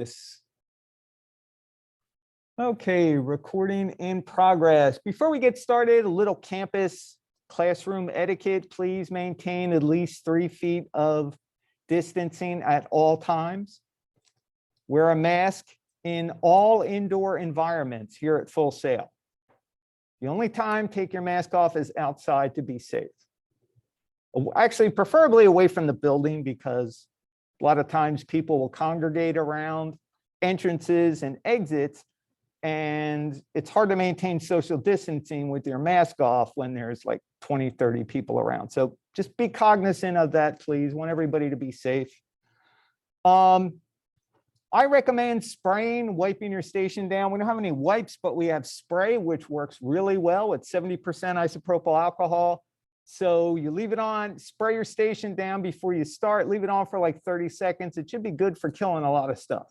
This. Okay, recording in progress. Before we get started, a little campus classroom etiquette. Please maintain at least 3 feet of distancing at all times. Wear a mask in all indoor environments here at Full Sail. The only time take your mask off is outside to be safe. Actually, preferably away from the building, because a lot of times people will congregate around entrances and exits, and it's hard to maintain social distancing with your mask off when there's like 20, 30 people around. So just be cognizant of that, please. Want everybody to be safe. I recommend spraying, wiping your station down. We don't have any wipes, but we have spray, which works really well at 70% isopropyl alcohol. So you leave it on, spray your station down before you start, leave it on for like 30 seconds. It should be good for killing a lot of stuff.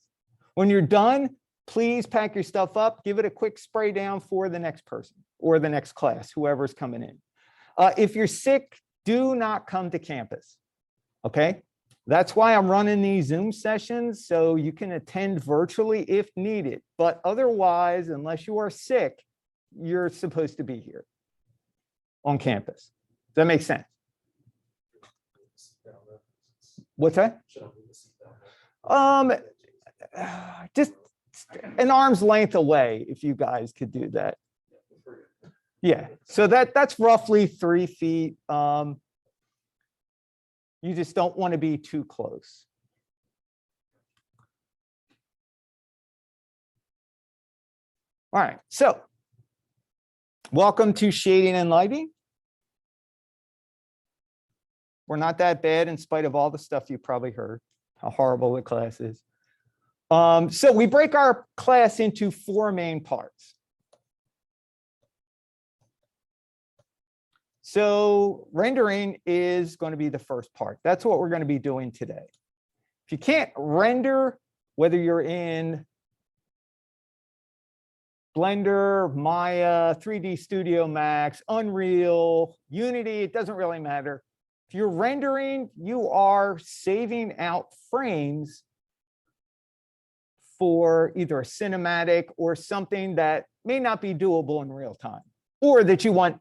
When you're done, please pack your stuff up, give it a quick spray down for the next person or the next class, whoever's coming in. If you're sick, do not come to campus, okay? That's why I'm running these Zoom sessions, so you can attend virtually if needed. But otherwise, unless you are sick, you're supposed to be here on campus. Does that make sense? What's that? Just an arm's length away, if you guys could do that. Yeah, so that's roughly 3 feet. You just don't want to be too close. All right, so welcome to Shading and Lighting. We're not that bad in spite of all the stuff you probably heard, how horrible the class is. So we break our class into 4 main parts. So rendering is going to be the first part. That's what we're going to be doing today. If you can't render, whether you're in Blender, Maya, 3D Studio Max, Unreal, Unity, it doesn't really matter. If you're rendering, you are saving out frames for either a cinematic or something that may not be doable in real time, or that you want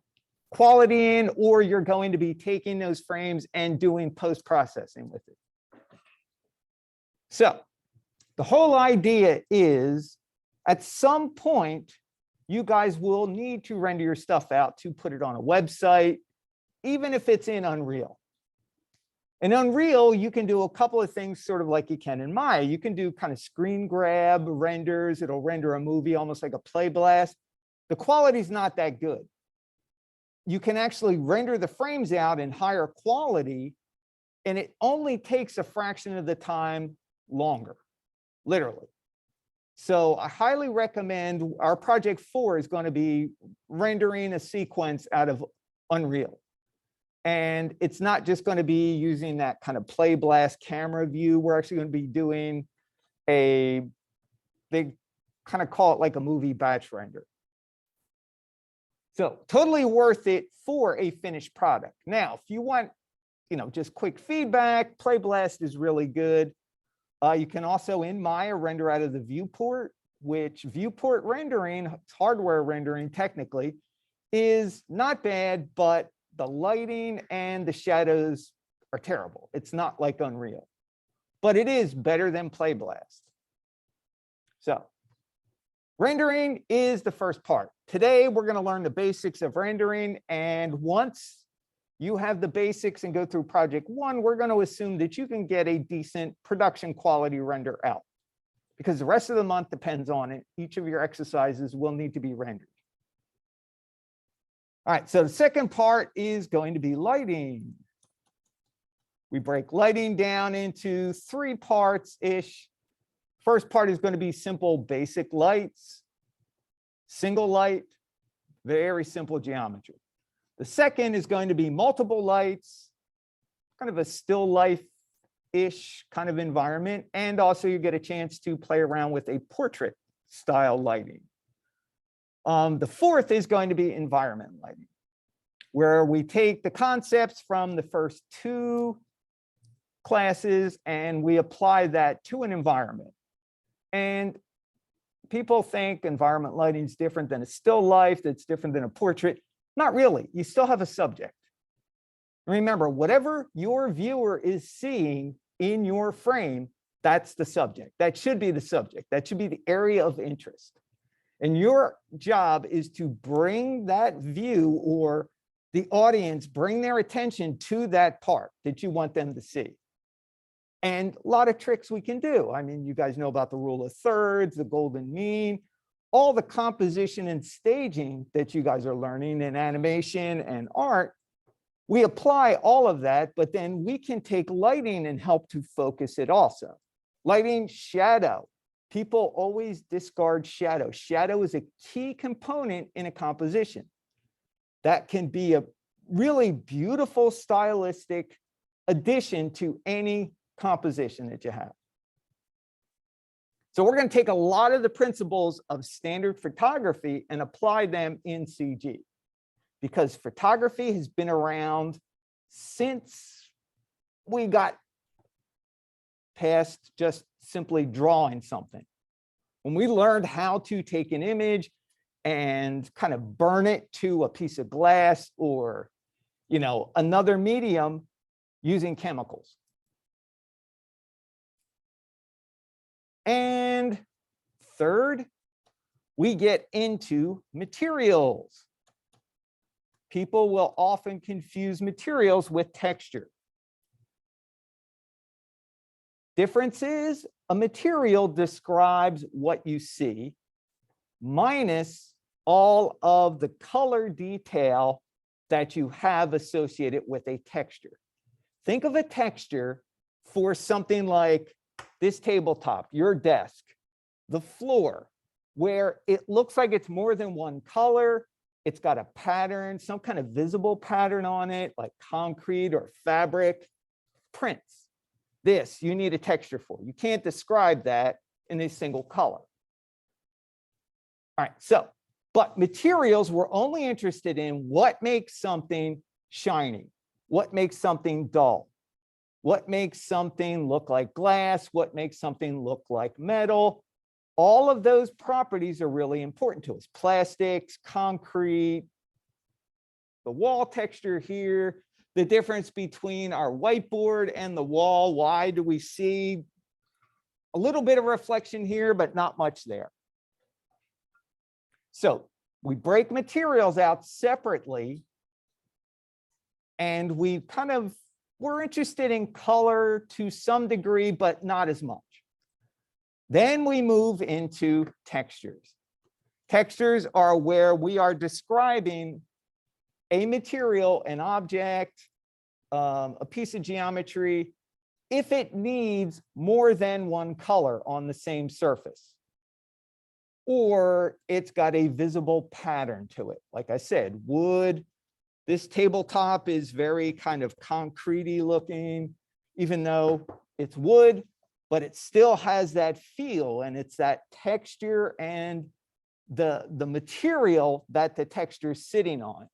quality in, or you're going to be taking those frames and doing post-processing with it. So the whole idea is, at some point, you guys will need to render your stuff out to put it on a website, even if it's in Unreal. In Unreal, you can do a couple of things sort of like you can in Maya. You can do kind of screen grab renders. It'll render a movie almost like a play blast. The quality's not that good. You can actually render the frames out in higher quality, and it only takes a fraction of the time longer, literally. So I highly recommend, our project 4 is going to be rendering a sequence out of Unreal. And it's not just going to be using that kind of play blast camera view. We're actually going to be doing they kind of call it like a movie batch render. So totally worth it for a finished product. Now, if you want, just quick feedback, Play Blast is really good. You can also in Maya render out of the viewport, which viewport rendering, hardware rendering technically, is not bad, but the lighting and the shadows are terrible. It's not like Unreal, but it is better than Play Blast. So rendering is the first part. Today, we're going to learn the basics of rendering. And once you have the basics and go through project 1, we're going to assume that you can get a decent production quality render out, because the rest of the month depends on it. Each of your exercises will need to be rendered. All right, so the second part is going to be lighting. We break lighting down into 3 parts-ish. First part is going to be simple basic lights, single light, very simple geometry. The second is going to be multiple lights, kind of a still life-ish kind of environment. And also you get a chance to play around with a portrait style lighting. The fourth is going to be environment lighting, where we take the concepts from the first 2 classes and we apply that to an environment. And people think environment lighting is different than a still life, that's different than a portrait. Not really. You still have a subject. Remember, whatever your viewer is seeing in your frame, that's the subject. That should be the subject. That should be the area of interest. And your job is to bring that view, or the audience, bring their attention to that part that you want them to see. And a lot of tricks we can do. I mean, you guys know about the rule of thirds, the golden mean, all the composition and staging that you guys are learning in animation and art. We apply all of that, but then we can take lighting and help to focus it also. Lighting, shadow. People always discard shadow. Shadow is a key component in a composition. That can be a really beautiful stylistic addition to any composition that you have. So we're going to take a lot of the principles of standard photography and apply them in CG, because photography has been around since we got past just simply drawing something. When we learned how to take an image and kind of burn it to a piece of glass or, another medium using chemicals. And third, we get into materials. People will often confuse materials with texture. Difference is, a material describes what you see minus all of the color detail that you have associated with a texture. Think of a texture for something like this tabletop, your desk, the floor, where it looks like it's more than one color. It's got a pattern, some kind of visible pattern on it, like concrete or fabric, prints. This you need a texture for. You can't describe that in a single color. All right, but materials, we're only interested in what makes something shiny, what makes something dull, what makes something look like glass, what makes something look like metal. All of those properties are really important to us. Plastics, concrete, the wall texture here, the difference between our whiteboard and the wall. Why do we see a little bit of reflection here, but not much there? So we break materials out separately, and we're interested in color to some degree, but not as much. Then we move into textures. Textures are where we are describing a material, an object, a piece of geometry, if it needs more than one color on the same surface, or it's got a visible pattern to it. Like I said, wood, this tabletop is very kind of concrete-y looking, even though it's wood, but it still has that feel, and it's that texture and the material that the texture is sitting on.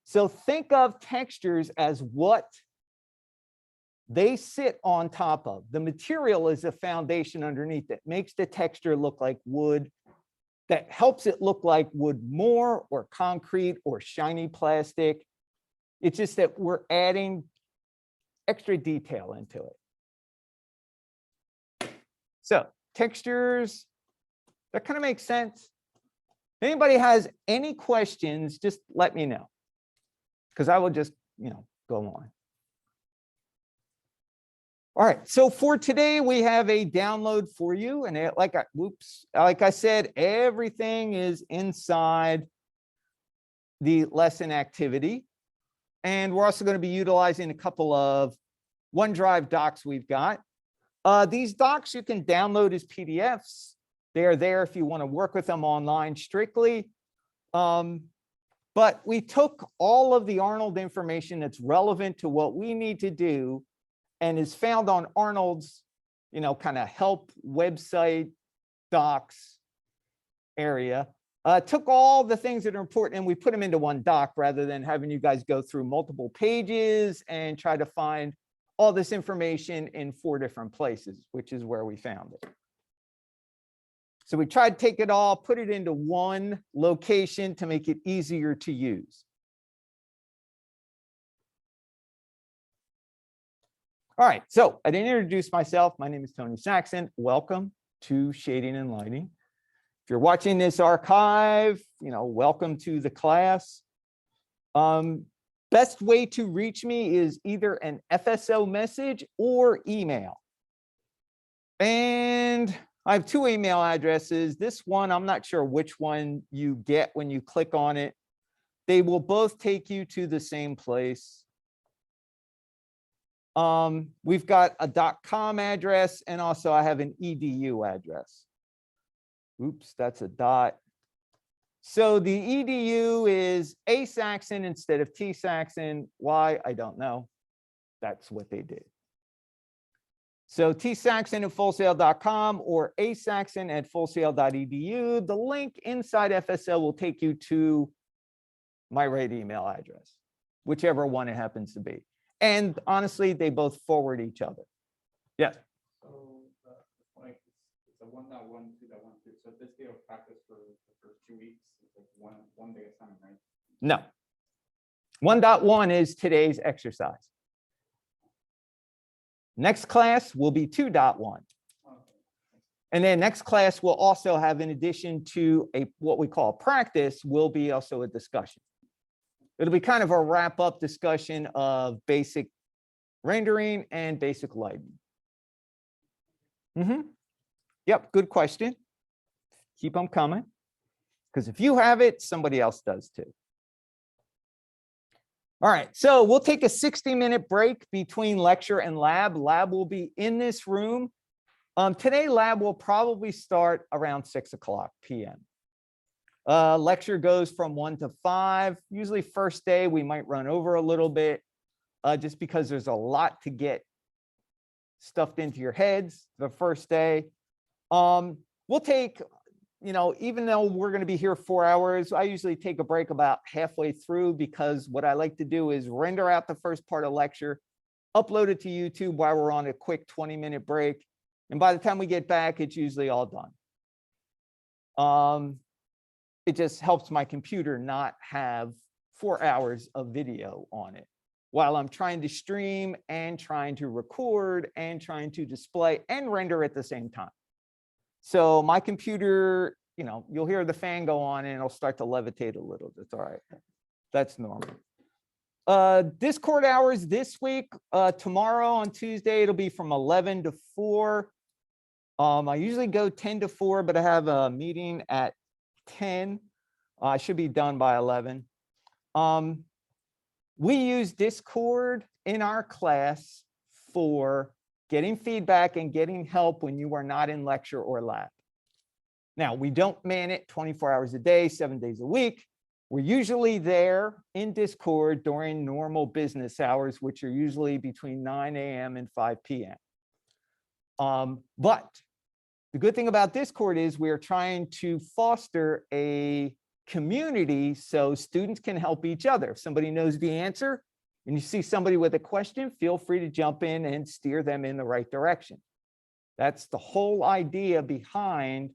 So think of textures as what they sit on top of. The material is a foundation underneath that makes the texture look like wood, that helps it look like wood more, or concrete, or shiny plastic. It's just that we're adding extra detail into it. So textures, that kind of makes sense. If anybody has any questions, just let me know, because I will just, go on. All right, so for today, we have a download for you. And like I said, everything is inside the lesson activity. And we're also going to be utilizing a couple of OneDrive docs we've got. These docs you can download as PDFs. They're there if you want to work with them online strictly. But we took all of the Arnold information that's relevant to what we need to do and is found on Arnold's, kind of help website docs area. Took all the things that are important and we put them into one doc rather than having you guys go through multiple pages and try to find all this information in 4 different places, which is where we found it. So we tried to take it all, put it into one location to make it easier to use. All right, so I didn't introduce myself. My name is Tony Saxon. Welcome to Shading and Lighting. If you're watching this archive, welcome to the class. Best way to reach me is either an FSO message or email. And I have two email addresses. This one, I'm not sure which one you get when you click on it. They will both take you to the same place. We've got a .com address, and also I have an edu address. Oops, that's a dot. So the edu is A Saxon instead of T Saxon. Why? I don't know. That's what they did. So tsaxon@fullsail.com or asaxon@fullsail.edu. The link inside FSL will take you to my right email address, whichever one it happens to be. And honestly, they both forward each other. Yeah. So like it's a 1.1, 2.1. So this day of practice for the first 2 weeks is like one day assignment, right? No. 1.1 is today's exercise. Next class will be 2.1. And then next class will also have, in addition to what we call practice, will be also a discussion. It'll be kind of a wrap-up discussion of basic rendering and basic lighting. Yep, good question. Keep them coming, because if you have it, somebody else does too. All right, so we'll take a 60-minute break between lecture and lab. Lab will be in this room. Today, lab will probably start around 6:00 p.m. Lecture goes from 1 to 5. Usually first day, we might run over a little bit just because there's a lot to get stuffed into your heads the first day. We'll take, even though we're going to be here 4 hours, I usually take a break about halfway through, because what I like to do is render out the first part of lecture, upload it to YouTube while we're on a quick 20-minute break. And by the time we get back, it's usually all done. It just helps my computer not have 4 hours of video on it while I'm trying to stream and trying to record and trying to display and render at the same time. So my computer, you'll hear the fan go on and it'll start to levitate a little. That's all right. That's normal. Discord hours this week, tomorrow on Tuesday, it'll be from 11 to 4. I usually go 10 to 4, but I have a meeting at 10. I should be done by 11. We use Discord in our class for getting feedback and getting help when you are not in lecture or lab. Now, we don't man it 24 hours a day, 7 days a week. We're usually there in Discord during normal business hours, which are usually between 9 a.m. and 5 p.m. But the good thing about Discord is we are trying to foster a community so students can help each other. If somebody knows the answer and you see somebody with a question, feel free to jump in and steer them in the right direction. That's the whole idea behind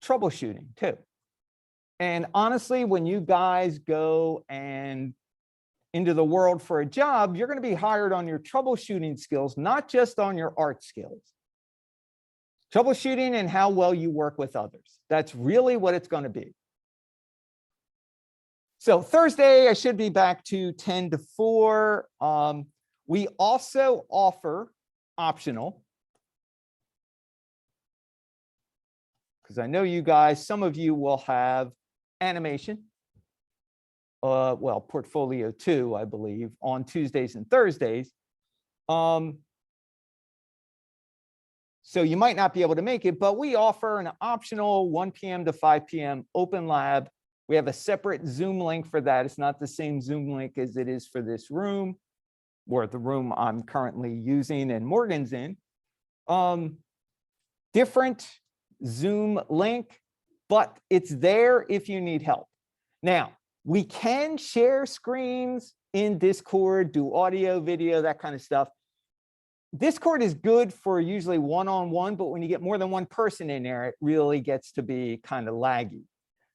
troubleshooting too. And honestly, when you guys go and into the world for a job, you're going to be hired on your troubleshooting skills, not just on your art skills. Troubleshooting and how well you work with others. That's really what it's going to be. So Thursday, I should be back to 10 to 4. We also offer optional, because I know you guys, some of you will have animation, well, Portfolio 2, I believe, on Tuesdays and Thursdays. So you might not be able to make it, but we offer an optional 1 p.m. to 5 p.m. open lab. We have a separate Zoom link for that. It's not the same Zoom link as it is for this room, or the room I'm currently using and Morgan's in. Different Zoom link, but it's there if you need help. Now, we can share screens in Discord, do audio, video, that kind of stuff. Discord is good for usually one-on-one, but when you get more than one person in there, it really gets to be kind of laggy.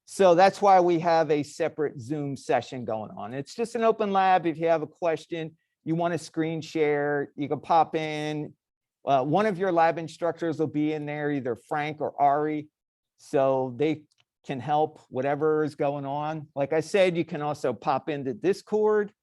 So that's why we have a separate Zoom session going on. It's just an open lab. If you have a question, you want to screen share, you can pop in. One of your lab instructors will be in there, either Frank or Ari. So they can help whatever is going on. Like I said, you can also pop into Discord.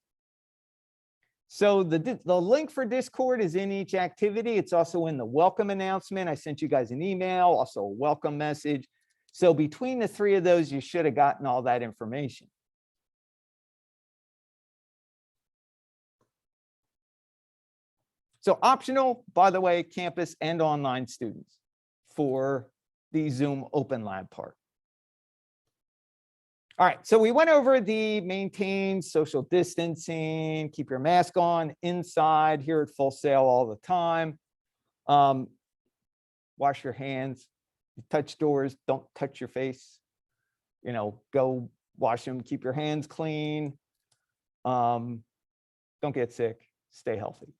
So the link for Discord is in each activity. It's also in the welcome announcement. I sent you guys an email, also a welcome message. So between the three of those, you should have gotten all that information. So optional, by the way, campus and online students for the Zoom Open Lab part. All right, so we went over the maintain social distancing, keep your mask on inside, here at Full Sail all the time. Wash your hands, you touch doors, don't touch your face. Go wash them, keep your hands clean. Don't get sick, stay healthy.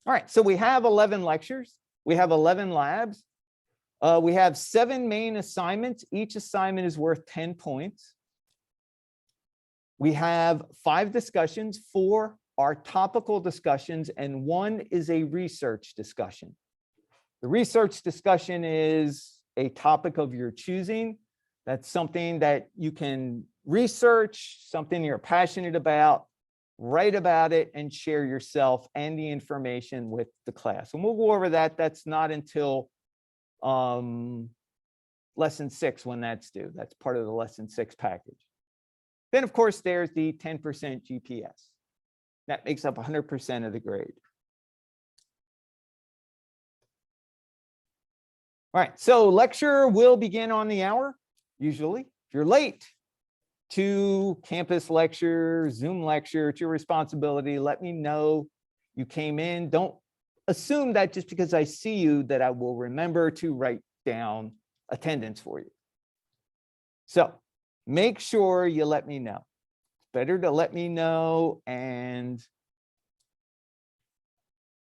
All right, so we have 11 lectures. We have 11 labs. We have 7 main assignments. Each assignment is worth 10 points. We have 5 discussions. 4 are topical discussions, and 1 is a research discussion. The research discussion is a topic of your choosing. That's something that you can research, something you're passionate about, write about it, and share yourself and the information with the class. And we'll go over that. That's not until lesson 6 when that's due. That's part of the lesson 6 package. Then, of course, there's the 10% GPS. That makes up 100% of the grade. All right, so lecture will begin on the hour, usually. If you're late to campus lecture, Zoom lecture, it's your responsibility. Let me know you came in. Don't assume that just because I see you that I will remember to write down attendance for you. So make sure you let me know. It's better to let me know and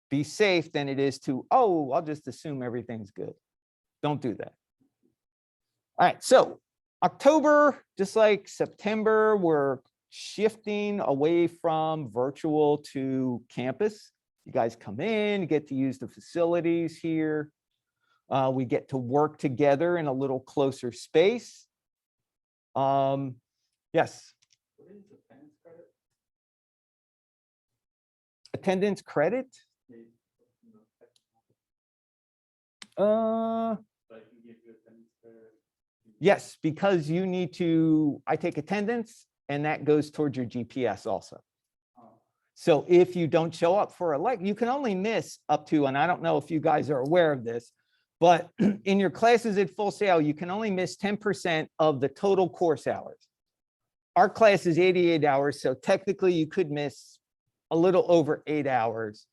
be safe than it is to, oh, I'll just assume everything's good. Don't do that. All right, so October, just like September, we're shifting away from virtual to campus. You guys come in, get to use the facilities here. We get to work together in a little closer space. Yes. What is attendance credit? Attendance credit? Like you give you attendance credit. Yes, because you need to, I take attendance and that goes towards your GPS also. So if you don't show up for a lecture, you can only miss up to, and I don't know if you guys are aware of this, but in your classes at Full Sail, you can only miss 10% of the total course hours. Our class is 88 hours, so technically you could miss a little over 8 hours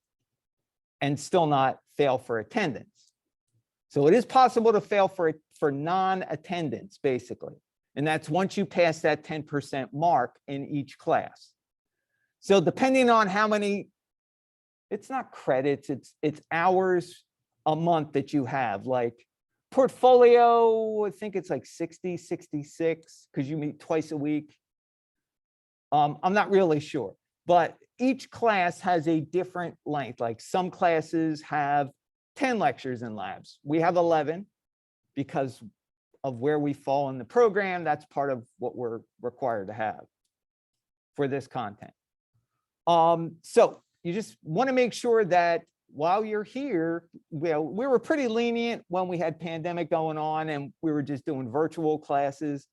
and still not fail for attendance. So it is possible to fail for non-attendance, basically. And that's once you pass that 10% mark in each class. So depending on how many, it's not credits, it's hours a month that you have. Like portfolio, I think it's like 60, 66, because you meet twice a week. I'm not really sure, but each class has a different length. Like some classes have 10 lectures and labs. We have 11 because of where we fall in the program. That's part of what we're required to have for this content. So you just want to make sure that while you're here, well, we were pretty lenient when we had pandemic going on and we were just doing virtual classes.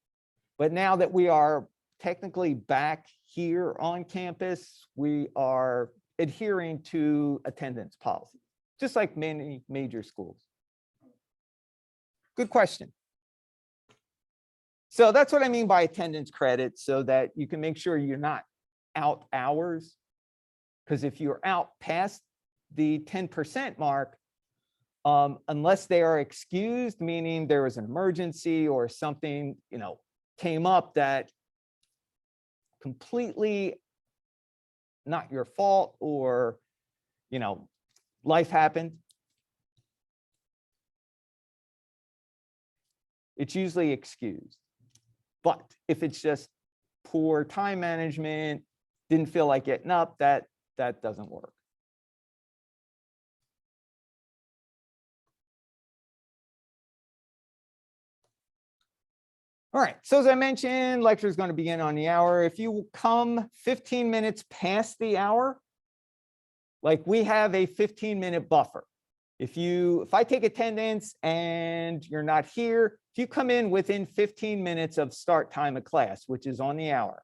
But now that we are technically back here on campus, we are adhering to attendance policy, just like many major schools. Good question. So that's what I mean by attendance credit, so that you can make sure you're not out hours. Because if you're out past the 10% mark, unless they are excused, meaning there was an emergency or something, came up that completely not your fault or, life happened, it's usually excused. But if it's just poor time management, didn't feel like getting up, that doesn't work. All right, so as I mentioned, lecture is going to begin on the hour. If you come 15 minutes past the hour, like we have a 15-minute buffer. If I take attendance and you're not here, if you come in within 15 minutes of start time of class, which is on the hour,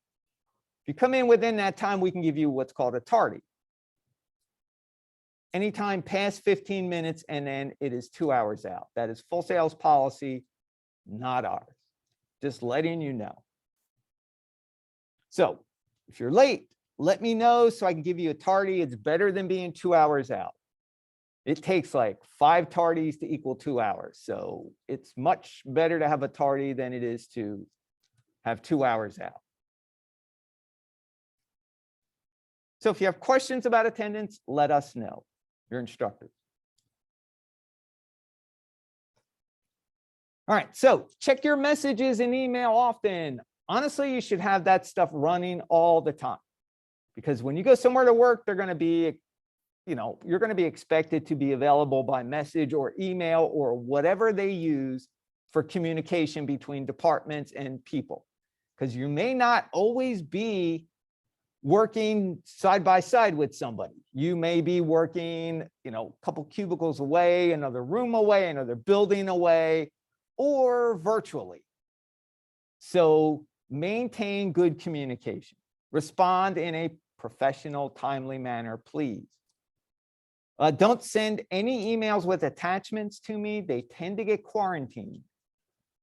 if you come in within that time, we can give you what's called a tardy. Anytime past 15 minutes, and then it is 2 hours out. That is Full Sail's policy, not ours. Just letting you know. So if you're late, let me know so I can give you a tardy. It's better than being 2 hours out. It takes like 5 tardies to equal 2 hours. So it's much better to have a tardy than it is to have 2 hours out. So if you have questions about attendance, let us know, your instructors. All right, so check your messages and email often. Honestly, you should have that stuff running all the time, because when you go somewhere to work, they're going to be, you're going to be expected to be available by message or email or whatever they use for communication between departments and people, because you may not always be working side by side with somebody. You may be working, a couple cubicles away, another room away, another building away, or virtually. So maintain good communication. Respond in a professional, timely manner, please. Don't send any emails with attachments to me. They tend to get quarantined.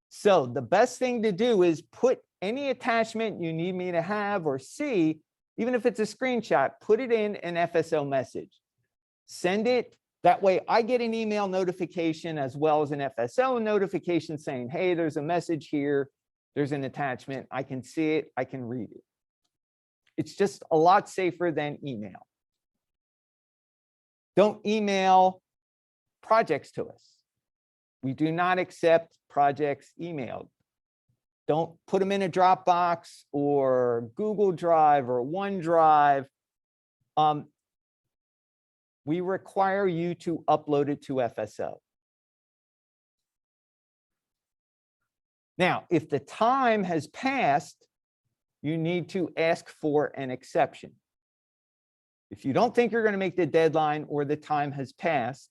So the best thing to do is put any attachment you need me to have or see, even if it's a screenshot, put it in an FSO message. Send it. That way I get an email notification as well as an FSO notification saying, hey, there's a message here. There's an attachment. I can see it. I can read it. It's just a lot safer than email. Don't email projects to us. We do not accept projects emailed. Don't put them in a Dropbox or Google Drive or OneDrive. We require you to upload it to FSO. Now, if the time has passed, you need to ask for an exception. If you don't think you're going to make the deadline or the time has passed,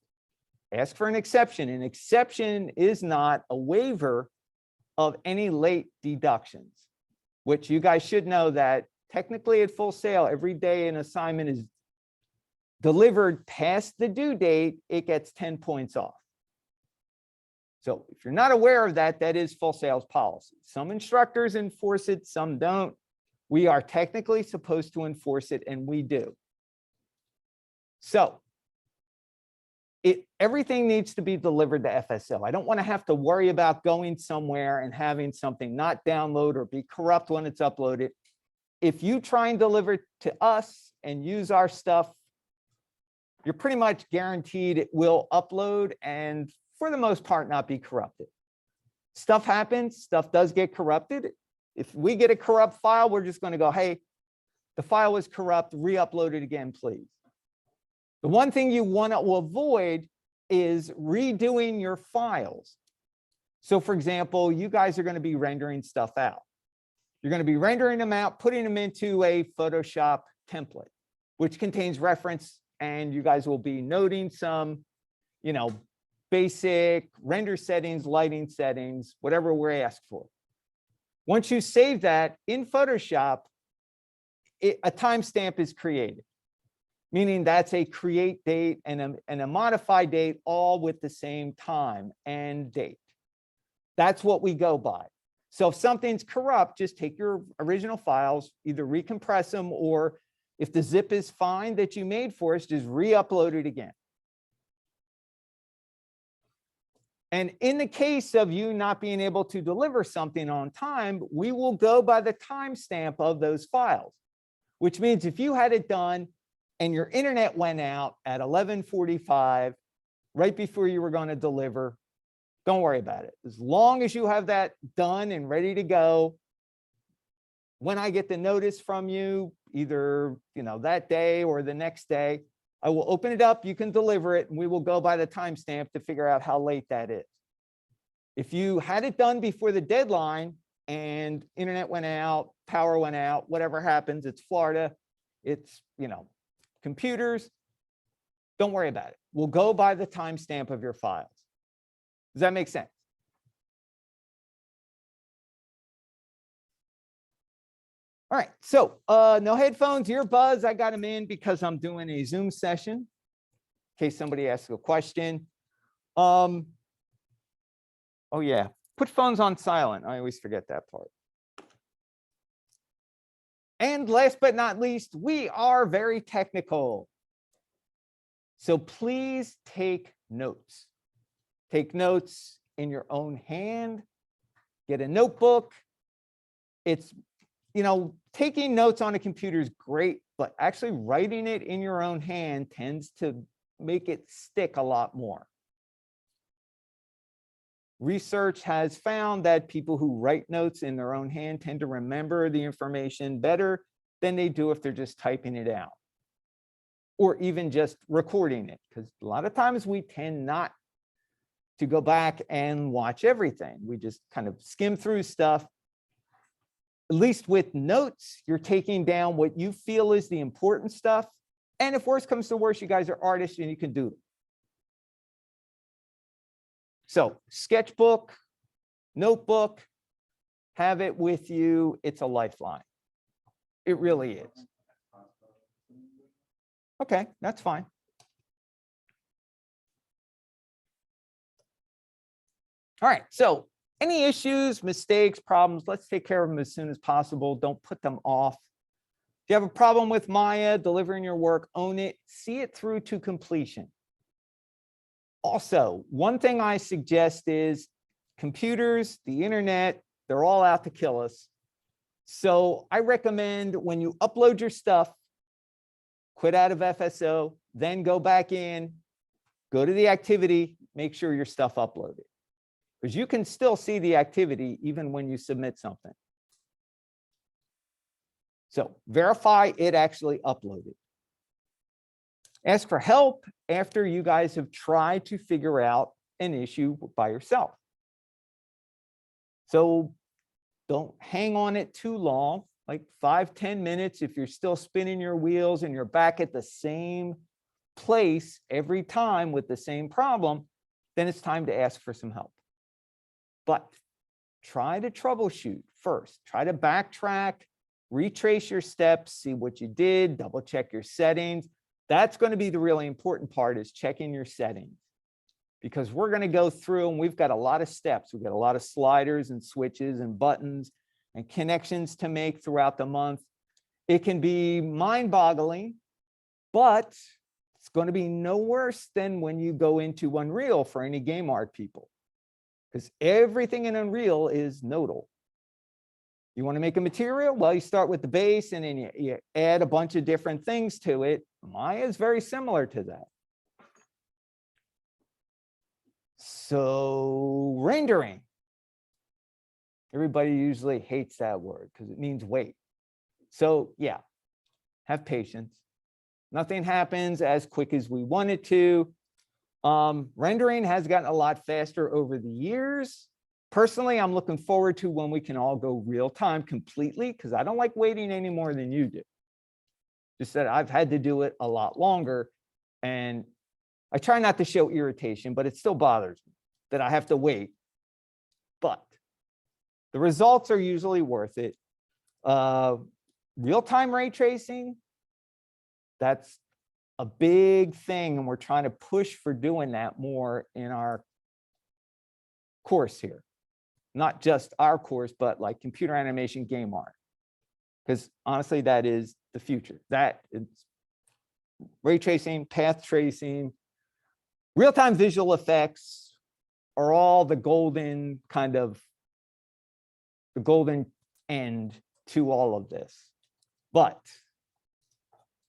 ask for an exception. An exception is not a waiver of any late deductions, which you guys should know that technically at Full Sail, every day an assignment is delivered past the due date, it gets 10 points off. So if you're not aware of that, that is Full Sail's policy. Some instructors enforce it, some don't. We are technically supposed to enforce it, and we do. So everything needs to be delivered to FSO. I don't want to have to worry about going somewhere and having something not download or be corrupt when it's uploaded. If you try and deliver it to us and use our stuff, you're pretty much guaranteed it will upload and for the most part not be corrupted. Stuff happens, stuff does get corrupted. If we get a corrupt file, we're just going to go, hey, the file was corrupt, re-upload it again, please. The one thing you want to avoid is redoing your files. So for example, you guys are going to be rendering stuff out. You're going to be rendering them out, putting them into a Photoshop template, which contains reference, and you guys will be noting some, basic render settings, lighting settings, whatever we're asked for. Once you save that in Photoshop, a timestamp is created, meaning that's a create date and a modify date, all with the same time and date. That's what we go by. So if something's corrupt, just take your original files, either recompress them, or if the zip is fine that you made for us, just re-upload it again. And in the case of you not being able to deliver something on time, we will go by the timestamp of those files. which means if you had it done and your internet went out at 11:45, right before you were going to deliver, don't worry about it. As long as you have that done and ready to go, when I get the notice from you, either that day or the next day, I will open it up, you can deliver it, and we will go by the timestamp to figure out how late that is. If you had it done before the deadline and internet went out, power went out, whatever happens, it's Florida, it's, computers, don't worry about it. We'll go by the timestamp of your files. Does that make sense? All right, so no headphones, earbuds. I got them in because I'm doing a Zoom session in case somebody asks a question. Oh yeah, put phones on silent. I always forget that part. And last but not least, we are very technical. So please take notes. Take notes in your own hand. Get a notebook. It's taking notes on a computer is great, but actually writing it in your own hand tends to make it stick a lot more. Research has found that people who write notes in their own hand tend to remember the information better than they do if they're just typing it out or even just recording it, because a lot of times we tend not to go back and watch everything. We just kind of skim through stuff. At least with notes, you're taking down what you feel is the important stuff. And if worse comes to worse, you guys are artists and you can do it. So sketchbook, notebook, have it with you. It's a lifeline. It really is. Okay, that's fine. All right, so any issues, mistakes, problems, let's take care of them as soon as possible. Don't put them off. If you have a problem with Maya, delivering your work, own it, see it through to completion. Also, one thing I suggest is computers, the internet, they're all out to kill us. So I recommend when you upload your stuff, quit out of FSO, then go back in, go to the activity, make sure your stuff uploaded. Because you can still see the activity even when you submit something. So verify it actually uploaded. Ask for help after you guys have tried to figure out an issue by yourself. So don't hang on it too long, like 5-10 minutes. If you're still spinning your wheels and you're back at the same place every time with the same problem, then it's time to ask for some help. But try to troubleshoot first. Try to backtrack, retrace your steps, see what you did, double check your settings. That's going to be the really important part, is checking your settings. Because we're going to go through and we've got a lot of steps. We've got a lot of sliders and switches and buttons and connections to make throughout the month. It can be mind-boggling, but it's going to be no worse than when you go into Unreal for any game art people. Because everything in Unreal is nodal. You want to make a material? Well, you start with the base and then you add a bunch of different things to it. Maya is very similar to that. So rendering. Everybody usually hates that word because it means wait. So yeah, have patience. Nothing happens as quick as we want it to. Rendering has gotten a lot faster over the years. Personally, I'm looking forward to when we can all go real time completely, because I don't like waiting any more than you do. Just that I've had to do it a lot longer, and I try not to show irritation, but it still bothers me that I have to wait. But the results are usually worth it. Real-time ray tracing, that's a big thing, and we're trying to push for doing that more in our course here. Not just our course, but like computer animation game art. Because honestly, that is the future. That is ray tracing, path tracing, real-time visual effects are all the golden end to all of this. But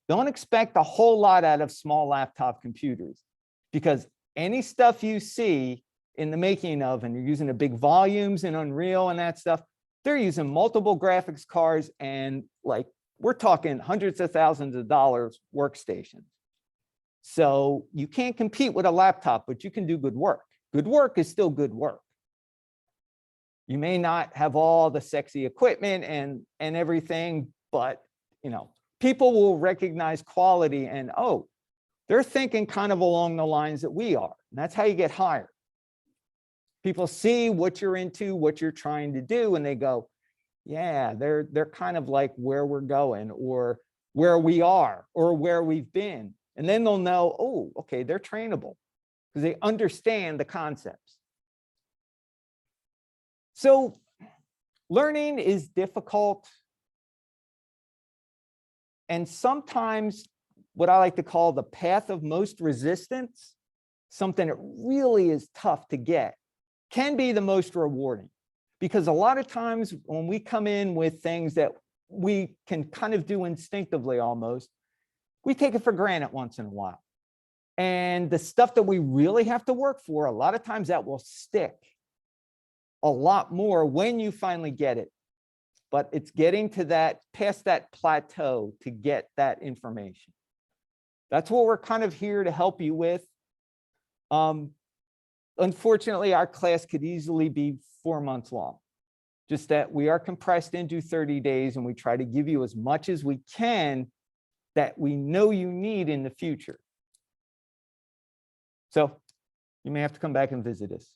Don't expect a whole lot out of small laptop computers, because any stuff you see in the making of, and you're using the big volumes in Unreal and that stuff, they're using multiple graphics cards, and like we're talking hundreds of thousands of dollars workstations. So you can't compete with a laptop, but you can do good work. Good work is still good work. You may not have all the sexy equipment and everything, but people will recognize quality and, oh, they're thinking kind of along the lines that we are. And that's how you get hired. People see what you're into, what you're trying to do, and they go, yeah, they're kind of like where we're going, or where we are, or where we've been. And then they'll know, oh, okay, they're trainable, because they understand the concepts. So learning is difficult. And sometimes what I like to call the path of most resistance, something that really is tough to get, can be the most rewarding. Because a lot of times when we come in with things that we can kind of do instinctively almost, we take it for granted once in a while. And the stuff that we really have to work for, a lot of times that will stick a lot more when you finally get it. But it's getting to that, past that plateau to get that information. That's what we're kind of here to help you with. Unfortunately, our class could easily be 4 months long. Just that we are compressed into 30 days, and we try to give you as much as we can that we know you need in the future. So you may have to come back and visit us.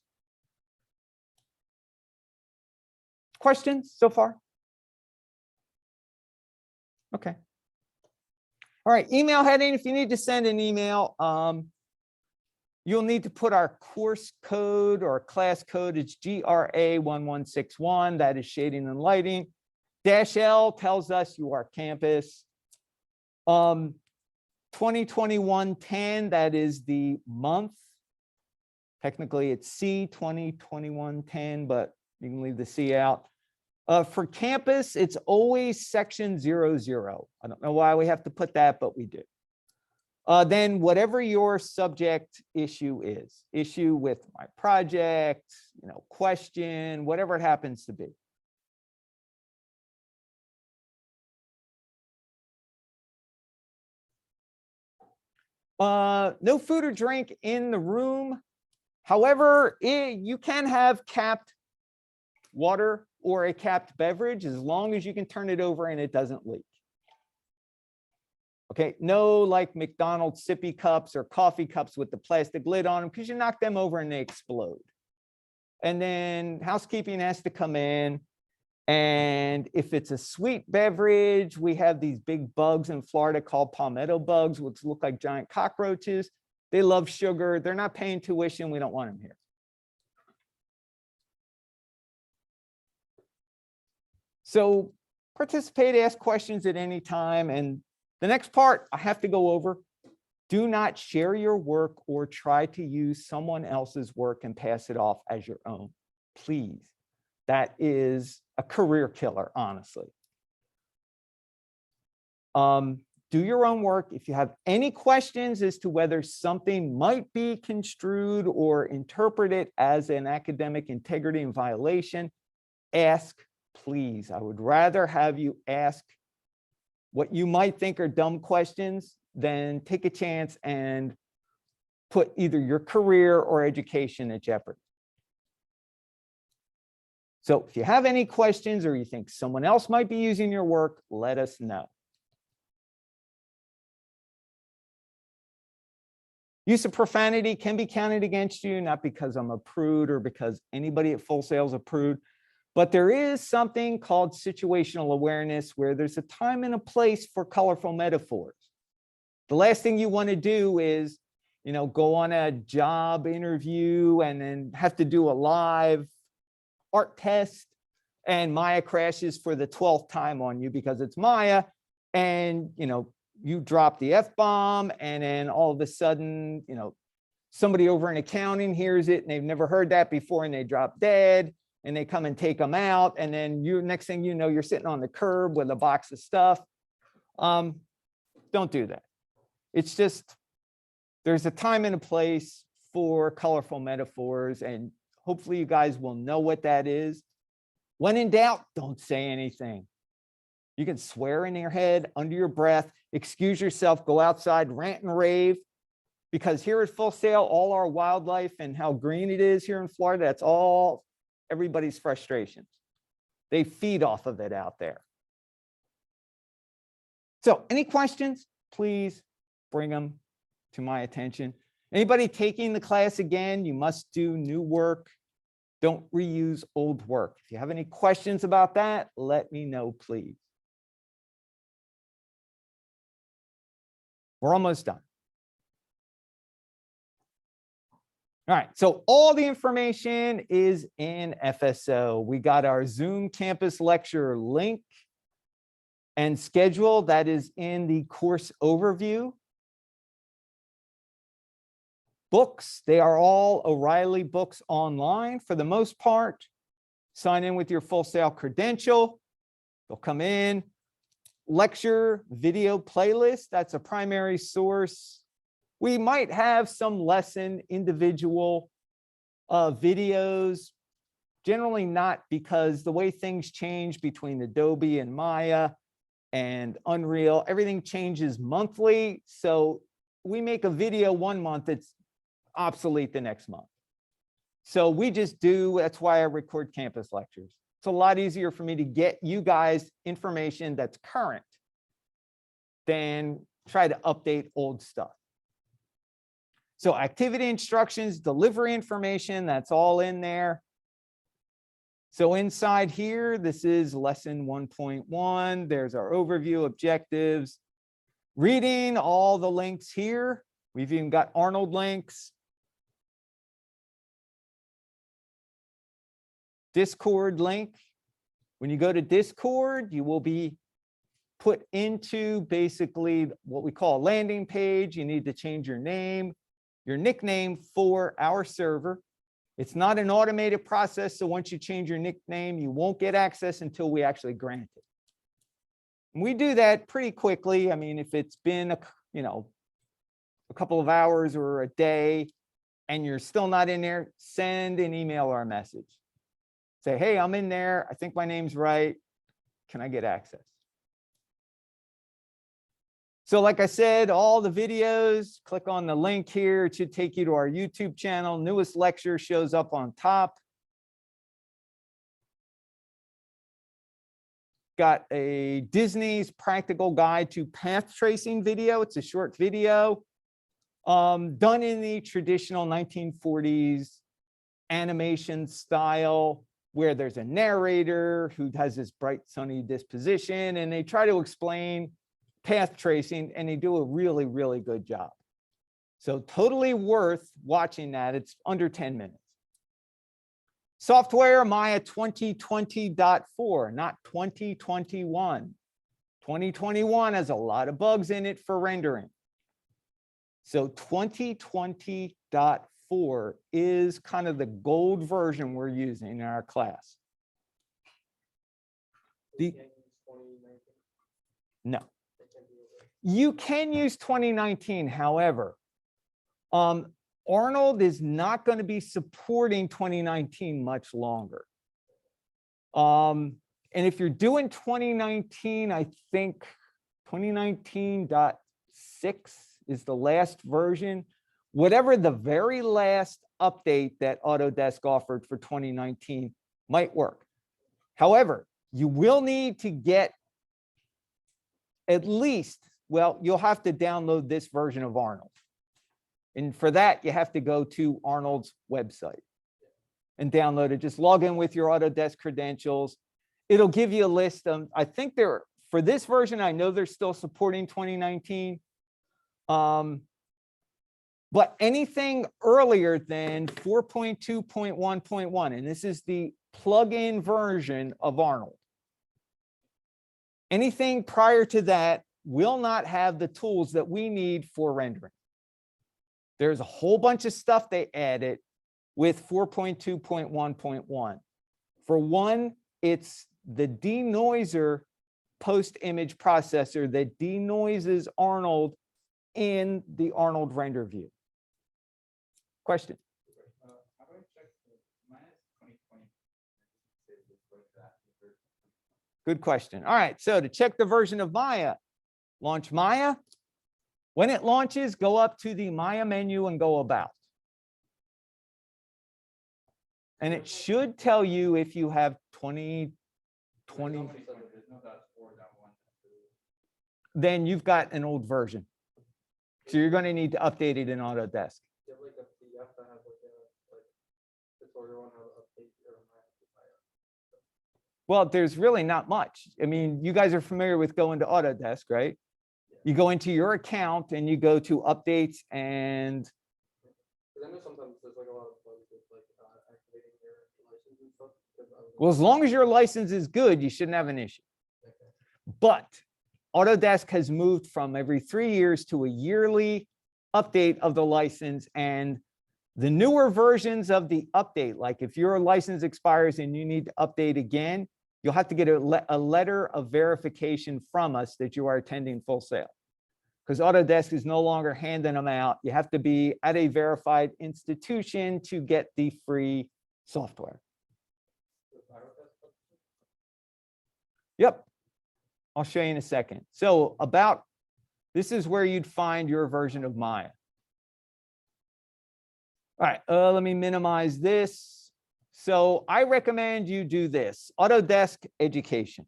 Questions so far? Okay. All right, email heading. If you need to send an email, you'll need to put our course code or class code. It's GRA1161. That is shading and lighting. -L tells us you are campus. 2021-10, that is the month. Technically, it's C 2021-10, but you can leave the C out. For campus, it's always section 00. I don't know why we have to put that, but we do. Then whatever your subject issue is, issue with my project, question, whatever it happens to be. No food or drink in the room. However, you can have capped water or a capped beverage as long as you can turn it over and it doesn't leak. Okay, no like McDonald's sippy cups or coffee cups with the plastic lid on them, because you knock them over and they explode. And then housekeeping has to come in. And if it's a sweet beverage, we have these big bugs in Florida called palmetto bugs, which look like giant cockroaches. They love sugar. They're not paying tuition. We don't want them here. So participate, ask questions at any time. And the next part I have to go over. Do not share your work or try to use someone else's work and pass it off as your own. Please. That is a career killer, honestly. Do your own work. If you have any questions as to whether something might be construed or interpreted as an academic integrity and violation, ask, please. I would rather have you ask what you might think are dumb questions than take a chance and put either your career or education at jeopardy. So if you have any questions or you think someone else might be using your work, let us know. Use of profanity can be counted against you, not because I'm a prude or because anybody at Full Sail is a prude, but there is something called situational awareness where there's a time and a place for colorful metaphors. The last thing you want to do is, go on a job interview and then have to do a live art test, and Maya crashes for the 12th time on you because it's Maya, and you drop the F-bomb, and then all of a sudden, somebody over in accounting hears it and they've never heard that before and they drop dead and they come and take them out. And then next thing you know, you're sitting on the curb with a box of stuff. Don't do that. It's just, there's a time and a place for colorful metaphors, and hopefully you guys will know what that is. When in doubt, don't say anything. You can swear in your head, under your breath, excuse yourself, go outside, rant and rave, because here at Full Sail, all our wildlife and how green it is here in Florida, that's all everybody's frustrations. They feed off of it out there. So any questions, please bring them to my attention. Anybody taking the class again, you must do new work. Don't reuse old work. If you have any questions about that, let me know, please. We're almost done. All right, so all the information is in FSO. We got our Zoom campus lecture link and schedule that is in the course overview. Books, they are all O'Reilly books online for the most part. Sign in with your Full Sail credential. They'll come in. Lecture video playlist, that's a primary source. We might have some lesson individual videos, generally not, because the way things change between Adobe and Maya and Unreal, everything changes monthly. So we make a video one month, it's obsolete the next month. So we just do, that's why I record campus lectures. It's a lot easier for me to get you guys information that's current than try to update old stuff. So activity instructions, delivery information, that's all in there. So inside here, this is lesson 1.1. There's our overview, objectives, reading, all the links here. We've even got Arnold links. Discord link. When you go to Discord, you will be put into basically what we call a landing page. You need to change your name, your nickname for our server. It's not an automated process, so once you change your nickname, you won't get access until we actually grant it. And we do that pretty quickly. I mean, if it's been a couple of hours or a day and you're still not in there, send an email or a message. Say, hey, I'm in there. I think my name's right. Can I get access? So like I said, all the videos, click on the link here. It should take you to our YouTube channel. Newest lecture shows up on top. Got a Disney's Practical Guide to Path Tracing video. It's a short video done in the traditional 1940s animation style, where there's a narrator who has this bright, sunny disposition, and they try to explain path tracing, and they do a really, really good job. So totally worth watching that. It's under 10 minutes. Software, Maya 2020.4, not 2021. 2021 has a lot of bugs in it for rendering. So 2020.4 is kind of the gold version we're using in our class. No. You can use 2019, however, Arnold is not going to be supporting 2019 much longer. And if you're doing 2019, I think 2019.6 is the last version. Whatever the very last update that Autodesk offered for 2019 might work. However, you will need to get at least, well, you'll have to download this version of Arnold. And for that, you have to go to Arnold's website and download it. Just log in with your Autodesk credentials. It'll give you a list of, I think for this version, I know they're still supporting 2019. But anything earlier than 4.2.1.1, and this is the plug-in version of Arnold, anything prior to that will not have the tools that we need for rendering. There's a whole bunch of stuff they added with 4.2.1.1. For one, it's the denoiser post image processor that denoises Arnold in the Arnold render view. Question? How do I check the minus 2020? Good question. All right, so to check the version of Maya, launch Maya. When it launches, go up to the Maya menu and go about. And it should tell you if you have 2020, then you've got an old version. So you're going to need to update it in Autodesk. Well, there's really not much. I mean, you guys are familiar with going to Autodesk, right? You go into your account and you go to updates and I know sometimes there's like a lot of bugs with like activating your license and stuff. well, as long as your license is good, you shouldn't have an issue. But Autodesk has moved from every 3 years to a yearly update of the license, and the newer versions of the update, like if your license expires and you need to update again, you'll have to get a letter of verification from us that you are attending Full Sail. Because Autodesk is no longer handing them out. You have to be at a verified institution to get the free software. Yep. I'll show you in a second. So this is where you'd find your version of Maya. All right, let me minimize this. So I recommend you do this, Autodesk Education.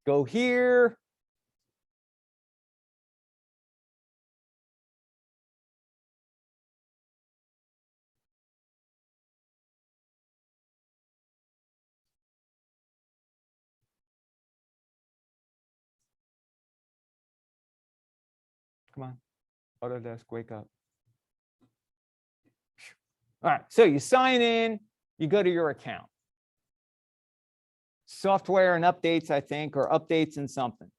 Go here. Come on, Autodesk, wake up. All right, so you sign in, you go to your account. Software and updates, I think, or updates and something.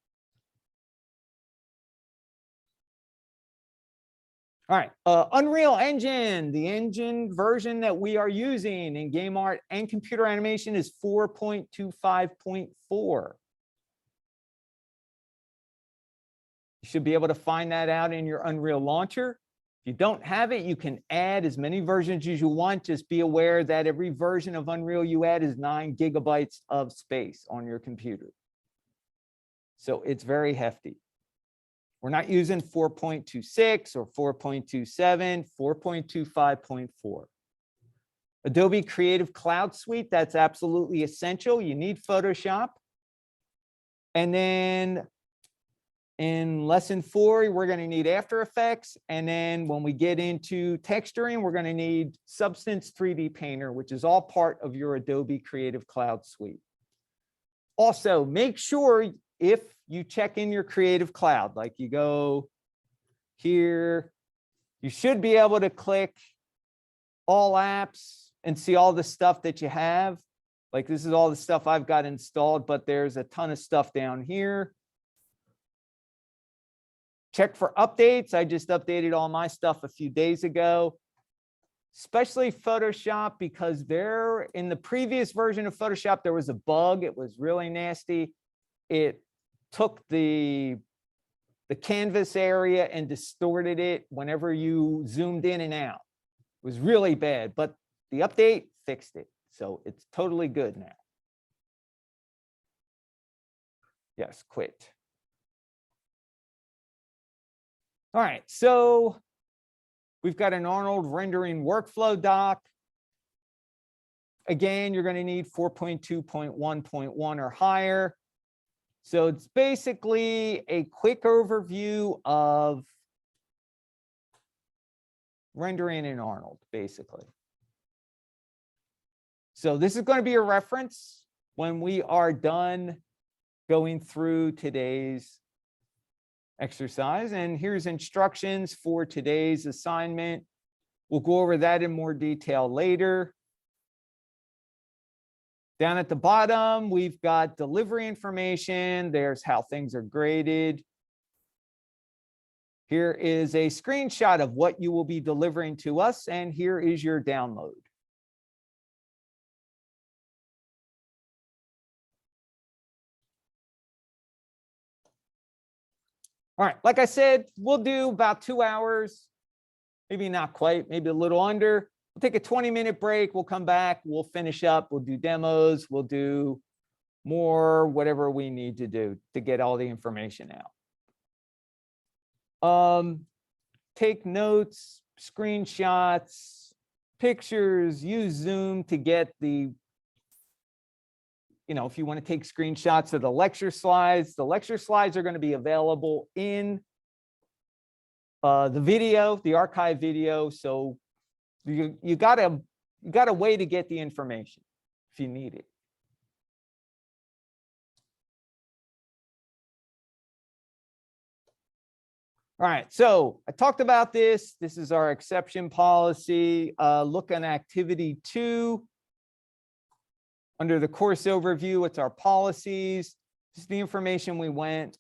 All right, Unreal Engine, the engine version that we are using in game art and computer animation is 4.25.4. You should be able to find that out in your Unreal launcher. If you don't have it, you can add as many versions as you want. Just be aware that every version of Unreal you add is 9 gigabytes of space on your computer. So it's very hefty. We're not using 4.26 or 4.27, 4.25.4. Adobe Creative Cloud Suite, that's absolutely essential. You need Photoshop. And then in lesson 4, we're going to need After Effects. And then when we get into texturing, we're going to need Substance 3D Painter, which is all part of your Adobe Creative Cloud Suite. Also, make sure if you check in your Creative Cloud, like you go here, you should be able to click all apps and see all the stuff that you have. Like this is all the stuff I've got installed, but there's a ton of stuff down here. Check for updates. I just updated all my stuff a few days ago, especially Photoshop, because there in the previous version of Photoshop, there was a bug. It was really nasty. It took the canvas area and distorted it whenever you zoomed in and out. It was really bad, but the update fixed it. So it's totally good now. Yes, quit. All right, so we've got an Arnold rendering workflow doc. Again, you're going to need 4.2.1.1 or higher. So it's basically a quick overview of rendering in Arnold, basically. So this is going to be a reference when we are done going through today's exercise. And here's instructions for today's assignment. We'll go over that in more detail later. Down at the bottom, we've got delivery information. There's how things are graded. Here is a screenshot of what you will be delivering to us, and here is your download. All right, like I said, we'll do about 2 hours, maybe not quite, maybe a little under. We'll take a 20-minute break. We'll come back. We'll finish up. We'll do demos. We'll do more, whatever we need to do to get all the information out. Take notes, screenshots, pictures, use Zoom to get the, if you want to take screenshots of the lecture slides are going to be available in the video, the archive video. So you got a way to get the information if you need it. All right, so I talked about this. This is our exception policy. Look on activity 2. Under the course overview, it's our policies. This is the information we went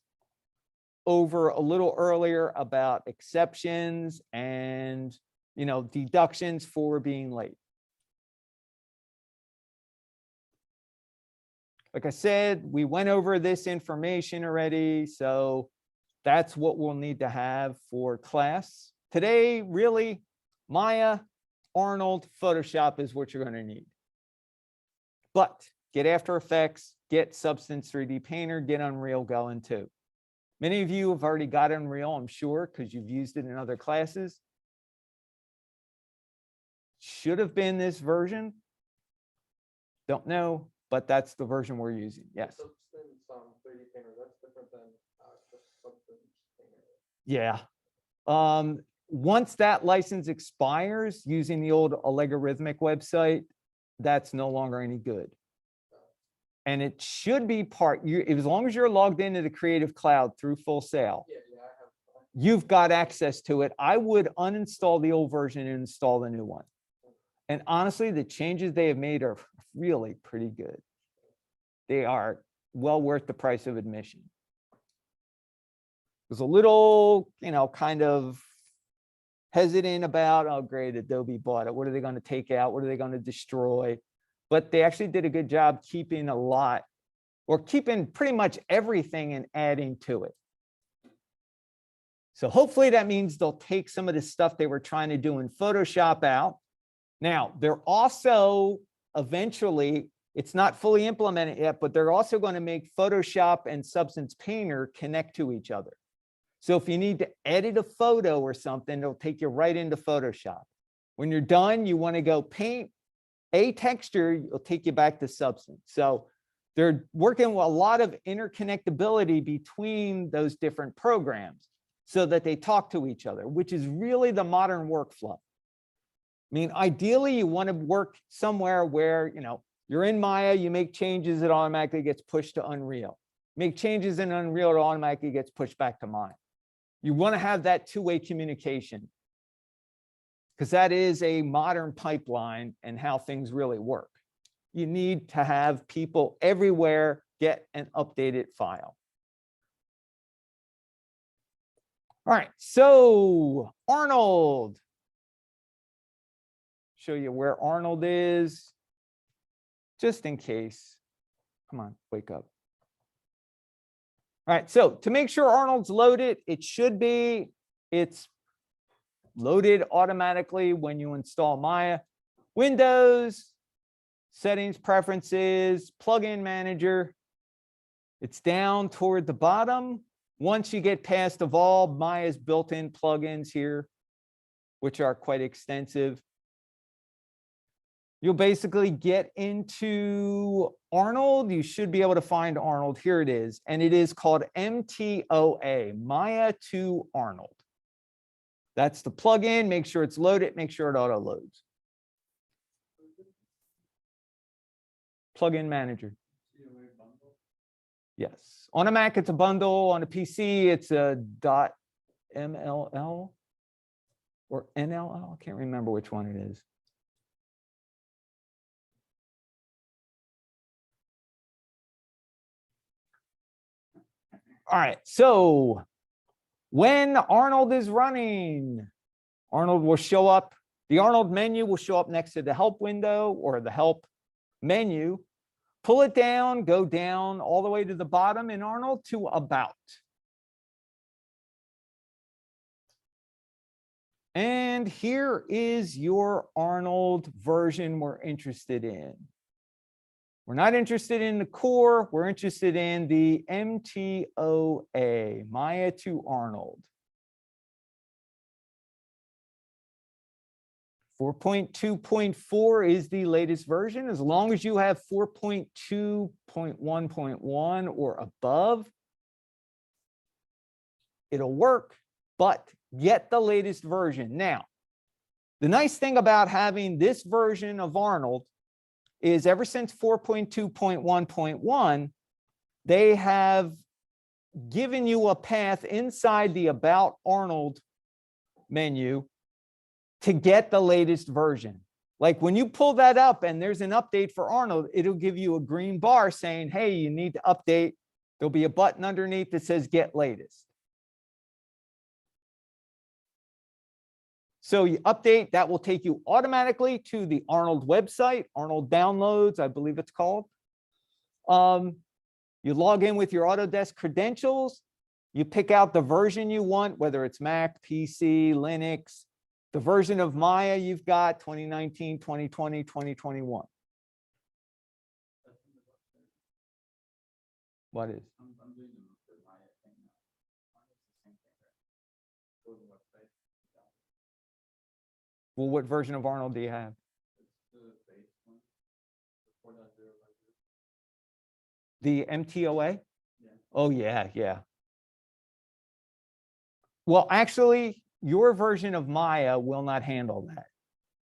over a little earlier about exceptions and, deductions for being late. Like I said, we went over this information already, so that's what we'll need to have for class. Today, really, Maya, Arnold, Photoshop is what you're going to need. But get After Effects, get Substance 3D Painter, get Unreal going too. Many of you have already got Unreal, I'm sure, because you've used it in other classes. Should have been this version. Don't know, but that's the version we're using. Yes. Substance 3D Painter, that's different than just Substance Painter. Yeah. Once that license expires using the old algorithmic website, that's no longer any good. And it should be as long as you're logged into the Creative Cloud through Full Sail, Yeah, I have. you've got access to it. I would uninstall the old version and install the new one. And honestly, the changes they have made are really pretty good. They are well worth the price of admission. Was a little, kind of hesitant about, oh, great, Adobe bought it. What are they going to take out? What are they going to destroy? But they actually did a good job keeping pretty much everything and adding to it. So hopefully that means they'll take some of the stuff they were trying to do in Photoshop out. Now, they're also eventually, it's not fully implemented yet, but they're also going to make Photoshop and Substance Painter connect to each other. So if you need to edit a photo or something, it'll take you right into Photoshop. When you're done, you want to go paint a texture, it'll take you back to Substance. So they're working with a lot of interconnectability between those different programs so that they talk to each other, which is really the modern workflow. I mean, ideally, you want to work somewhere where, you're in Maya, you make changes, it automatically gets pushed to Unreal. Make changes in Unreal, it automatically gets pushed back to Maya. You want to have that two-way communication because that is a modern pipeline and how things really work. You need to have people everywhere get an updated file. All right, so Arnold. Show you where Arnold is, just in case. Come on, wake up. All right, so to make sure Arnold's loaded, it's loaded automatically when you install Maya. Windows, settings, preferences, plugin manager. It's down toward the bottom. Once you get past Evolve, Maya's built-in plugins here, which are quite extensive. You'll basically get into Arnold. You should be able to find Arnold. Here it is. And it is called MTOA, Maya to Arnold. That's the plugin. Make sure it's loaded. Make sure it auto loads. Plugin manager. Yes. On a Mac, it's a bundle. On a PC, it's a .mll or NLL. I can't remember which one it is. All right, so when Arnold is running, Arnold will show up. The Arnold menu will show up next to the help window or the help menu. Pull it down, go down all the way to the bottom in Arnold to about. And here is your Arnold version we're interested in. We're not interested in the core. We're interested in the MTOA, Maya to Arnold. 4.2.4 is the latest version. As long as you have 4.2.1.1 or above, it'll work, but get the latest version. Now, the nice thing about having this version of Arnold is ever since 4.2.1.1, they have given you a path inside the About Arnold menu to get the latest version. Like when you pull that up and there's an update for Arnold, it'll give you a green bar saying, hey, you need to update. There'll be a button underneath that says get latest. So you update, that will take you automatically to the Arnold website, Arnold Downloads, I believe it's called. You log in with your Autodesk credentials. You pick out the version you want, whether it's Mac, PC, Linux, the version of Maya you've got, 2019, 2020, 2021. What is? I'm doing the Maya thing now. It's the same thing, right? Go to the website. Well, what version of Arnold do you have? It's the base one. The 4.0 version. The MTOA? Yeah. Oh, yeah, yeah. Well, actually, your version of Maya will not handle that.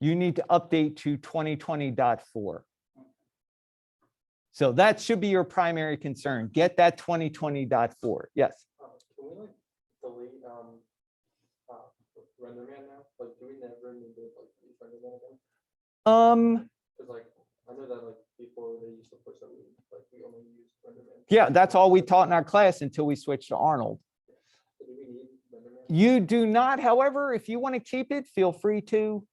You need to update to 2020.4. So that should be your primary concern. Get that 2020.4. Yes. Can we like delete RenderMan now? Like, do we never need to like use RenderMan again? Because like I know that like before they used to push that we only use RenderMan. Yeah, that's all we taught in our class until we switched to Arnold. So do we need RenderMan? You do not, however, if you want to keep it, feel free to.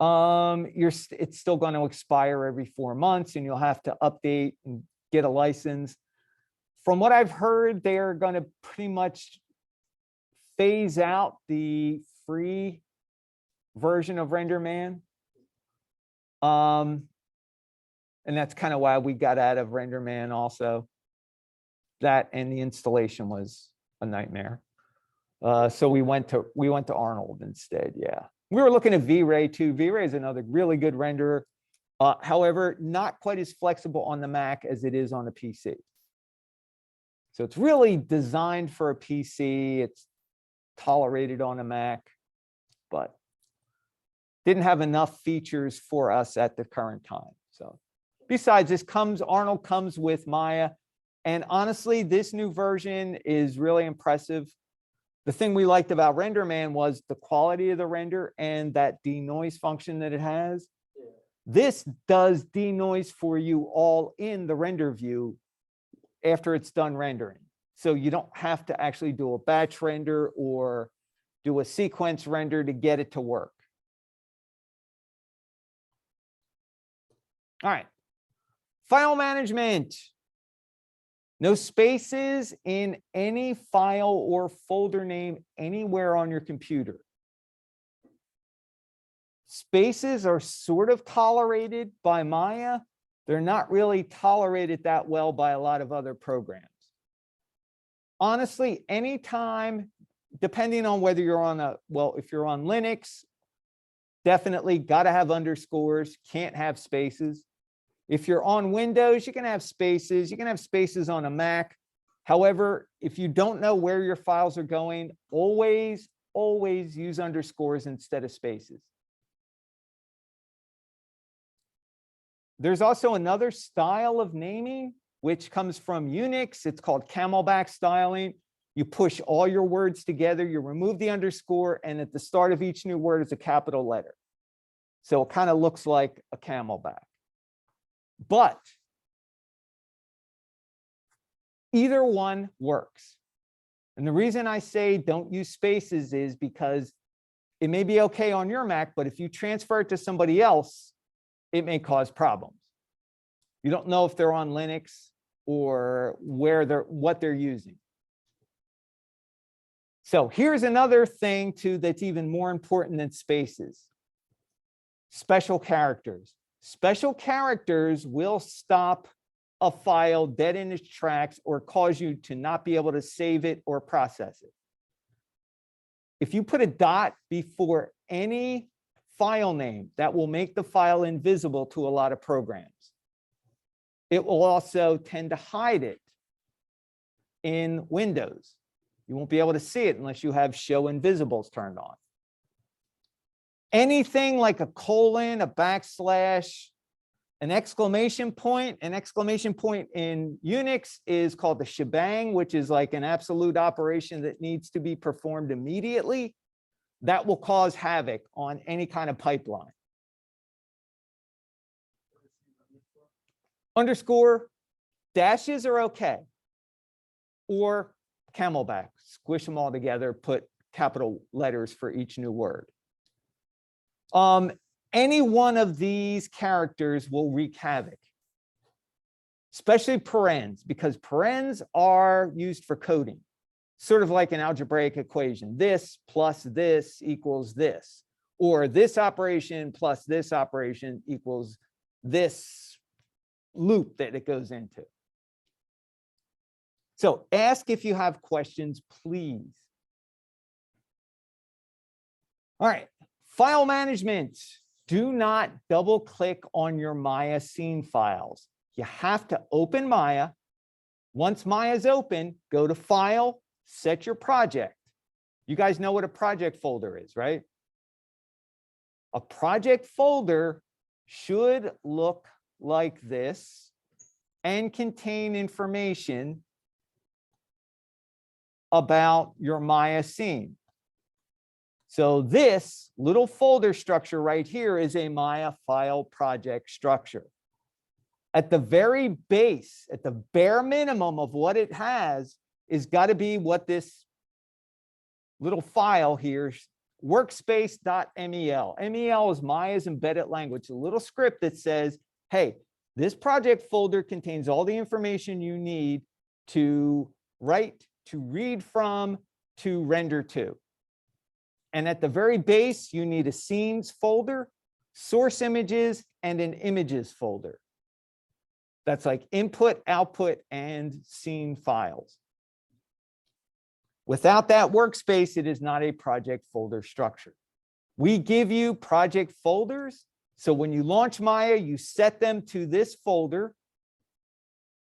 It's still going to expire every 4 months and you'll have to update and get a license. From what I've heard, they're going to pretty much phase out the free version of RenderMan. And that's kind of why we got out of RenderMan also. That and the installation was a nightmare. So we went to Arnold instead. Yeah. We were looking at V-Ray too. V-Ray is another really good renderer. However, not quite as flexible on the Mac as it is on the PC. So it's really designed for a PC. It's tolerated on a Mac, but didn't have enough features for us at the current time. So besides, Arnold comes with Maya. And honestly, this new version is really impressive. The thing we liked about RenderMan was the quality of the render and that denoise function that it has. Yeah. This does denoise for you all in the render view after it's done rendering. So you don't have to actually do a batch render or do a sequence render to get it to work. All right. File management. No spaces in any file or folder name anywhere on your computer. Spaces are sort of tolerated by Maya. They're not really tolerated that well by a lot of other programs. Honestly, anytime, depending on whether you're on if you're on Linux, definitely got to have underscores, can't have spaces. If you're on Windows, you can have spaces. You can have spaces on a Mac. However, if you don't know where your files are going, always use underscores instead of spaces. There's also another style of naming, which comes from Unix. It's called Camelback styling. You push all your words together, you remove the underscore, and at the start of each new word is a capital letter. So it kind of looks like a camelback. But either one works. And the reason I say don't use spaces is because it may be okay on your Mac, but if you transfer it to somebody else, it may cause problems. You don't know if they're on Linux or what they're using. So here's another thing too that's even more important than spaces. Special characters. Special characters will stop a file dead in its tracks or cause you to not be able to save it or process it. If you put a dot before any file name, that will make the file invisible to a lot of programs. It will also tend to hide it in Windows. You won't be able to see it unless you have show invisibles turned on. Anything like a colon, a backslash, an exclamation point in Unix is called the shebang, which is like an absolute operation that needs to be performed immediately. That will cause havoc on any kind of pipeline. Underscore, dashes are okay. Or camelback, squish them all together, put capital letters for each new word. Any one of these characters will wreak havoc, especially parens, because parens are used for coding, sort of like an algebraic equation. This plus this equals this, or this operation plus this operation equals this loop that it goes into. So ask if you have questions, please. All right, file management. Do not double click on your Maya scene files. You have to open Maya. Once Maya is open, go to File, set your project. You guys know what a project folder is, right? A project folder should look like this and contain information about your Maya scene. So this little folder structure right here is a Maya file project structure. At the very base, at the bare minimum of what it has, is got to be what this little file here, workspace.mel. MEL is Maya's embedded language, a little script that says, hey, this project folder contains all the information you need to write, to read from, to render to. And at the very base, you need a scenes folder, source images, and an images folder. That's like input, output, and scene files. Without that workspace, it is not a project folder structure. We give you project folders. So when you launch Maya, you set them to this folder.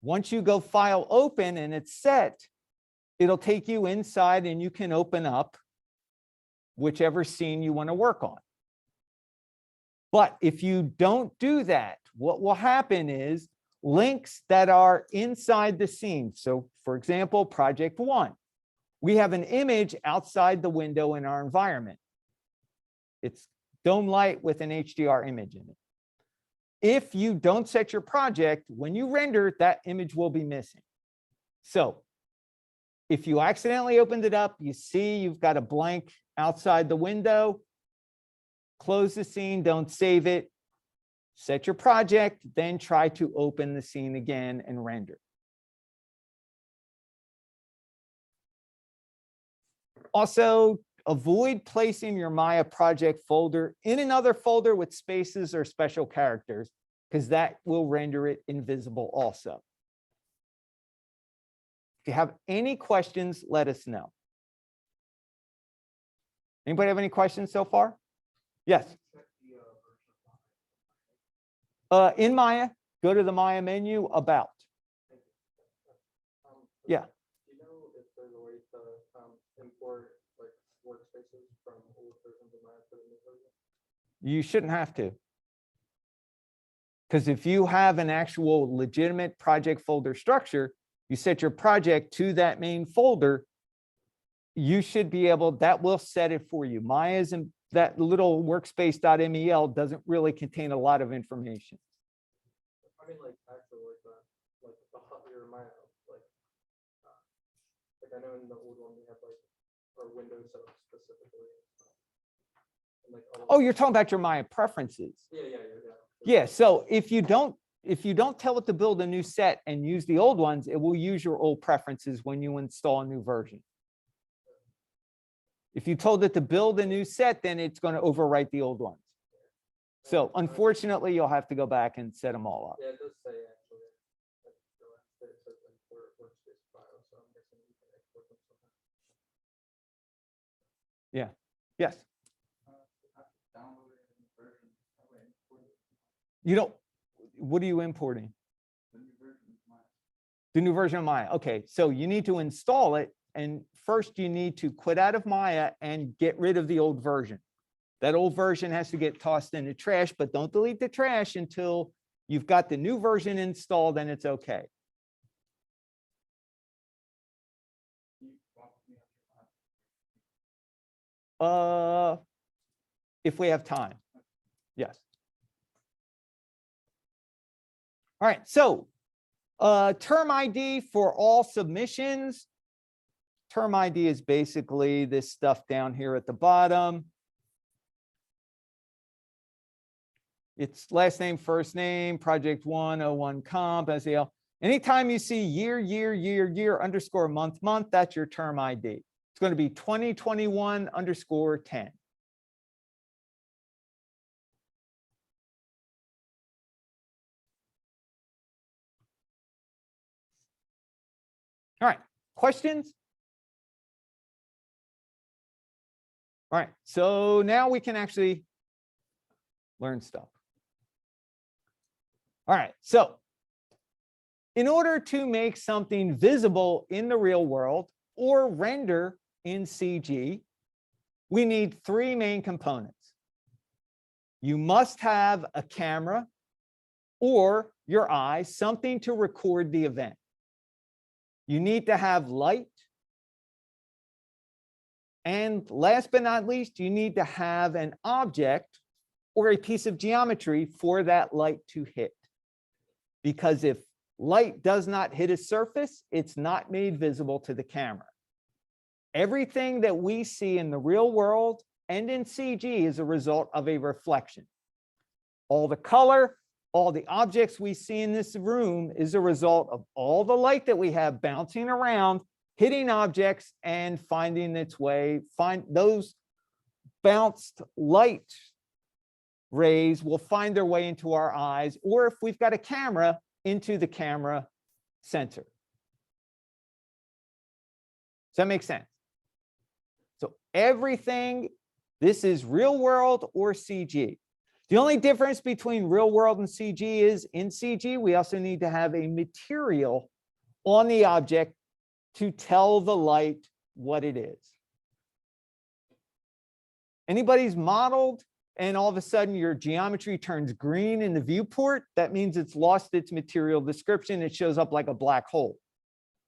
Once you go File Open and it's set, it'll take you inside and you can open up whichever scene you want to work on. But if you don't do that, what will happen is links that are inside the scene. So for example, project 1, we have an image outside the window in our environment. It's dome light with an HDR image in it. If you don't set your project, when you render, that image will be missing. So if you accidentally opened it up, you see you've got a blank outside the window, close the scene, don't save it, set your project, then try to open the scene again and render. Also, avoid placing your Maya project folder in another folder with spaces or special characters, because that will render it invisible also. If you have any questions, let us know. Anybody have any questions so far? Yes. In Maya, go to the Maya menu, About. Yeah. Do you know if there's a way to import like workspaces from old versions of Maya to the new version? You shouldn't have to. Because if you have an actual legitimate project folder structure, you set your project to that main folder, you should be able, that will set it for you. Maya's and that little workspace.mel doesn't really contain a lot of information. I mean, like actually, like the hotware Maya, like I know in the old one we have like our Windows set up specifically. And, like, Oh, you're talking about your Maya preferences. Yeah. Yeah. So if you don't tell it to build a new set and use the old ones, it will use your old preferences when you install a new version. If you told it to build a new set, then it's going to overwrite the old ones. So unfortunately, you'll have to go back and set them all up. Yeah, it does say actually. Like, the last bit, it says import workspace file, so I'm guessing you can export them somehow. Yes. I downloaded a new version. How do I import it? You don't, what are you importing? The new version of mine. The new version of Maya. Okay, so you need to install it. And first you need to quit out of Maya and get rid of the old version. That old version has to get tossed in the trash, but don't delete the trash until you've got the new version installed and it's okay. You want me to If we have time, yes. All right, so term ID for all submissions. Term ID is basically this stuff down here at the bottom. It's last name, first name, project 101 comp, SEL. Anytime you see year underscore month, that's your term ID. It's going to be 2021_10. All right, questions? All right, so now we can actually learn stuff. All right, so in order to make something visible in the real world or render in CG, we need three main components. You must have a camera or your eye, something to record the event. You need to have light. And last but not least, you need to have an object or a piece of geometry for that light to hit. Because if light does not hit a surface, it's not made visible to the camera. Everything that we see in the real world and in CG is a result of a reflection. All the color, all the objects we see in this room is a result of all the light that we have bouncing around, hitting objects and finding its way. Find those bounced light rays will find their way into our eyes, or if we've got a camera, into the camera sensor. Does that make sense? So everything, this is real world or CG. The only difference between real world and CG is in CG, we also need to have a material on the object to tell the light what it is. Anybody's modeled and all of a sudden your geometry turns green in the viewport, that means it's lost its material description. It shows up like a black hole.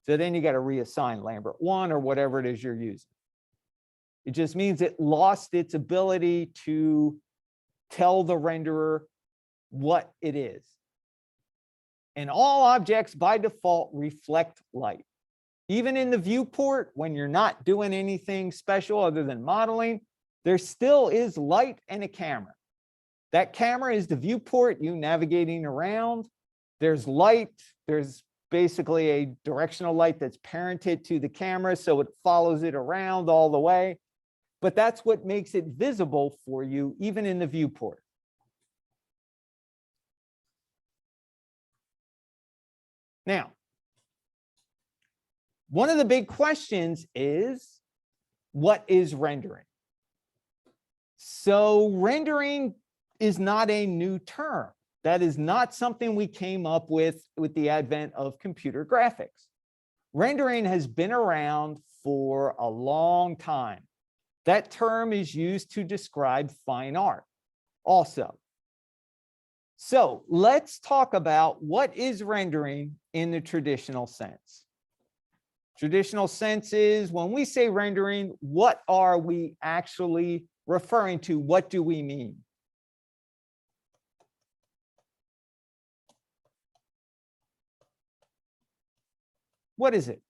So then you got to reassign Lambert 1 or whatever it is you're using. It just means it lost its ability to tell the renderer what it is. And all objects by default reflect light. Even in the viewport, when you're not doing anything special other than modeling, there still is light and a camera. That camera is the viewport, you navigating around. There's light, there's basically a directional light that's parented to the camera, so it follows it around all the way. But that's what makes it visible for you, even in the viewport. Now, one of the big questions is, what is rendering? So rendering is not a new term. That is not something we came up with the advent of computer graphics. Rendering has been around for a long time. That term is used to describe fine art also. So let's talk about what is rendering in the traditional sense. Traditional sense is when we say rendering, what are we actually referring to? What do we mean? What is it?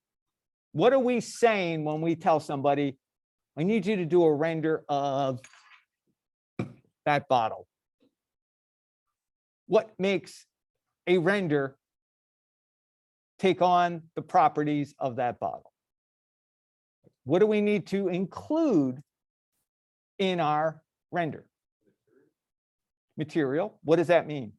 What are we saying when we tell somebody, I need you to do a render of that bottle? What makes a render take on the properties of that bottle? What do we need to include in our render? Material. What does that mean?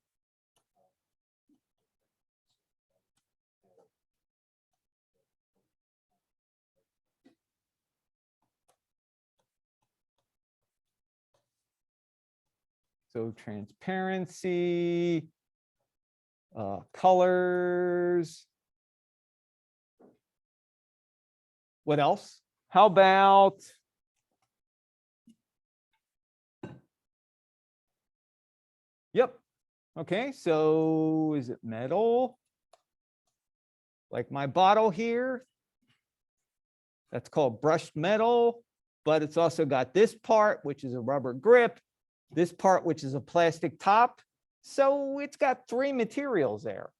So transparency, colors. What else? How about yep. Okay, so is it metal? Like my bottle here. That's called brushed metal, but it's also got this part, which is a rubber grip, this part, which is a plastic top. So it's got three materials there.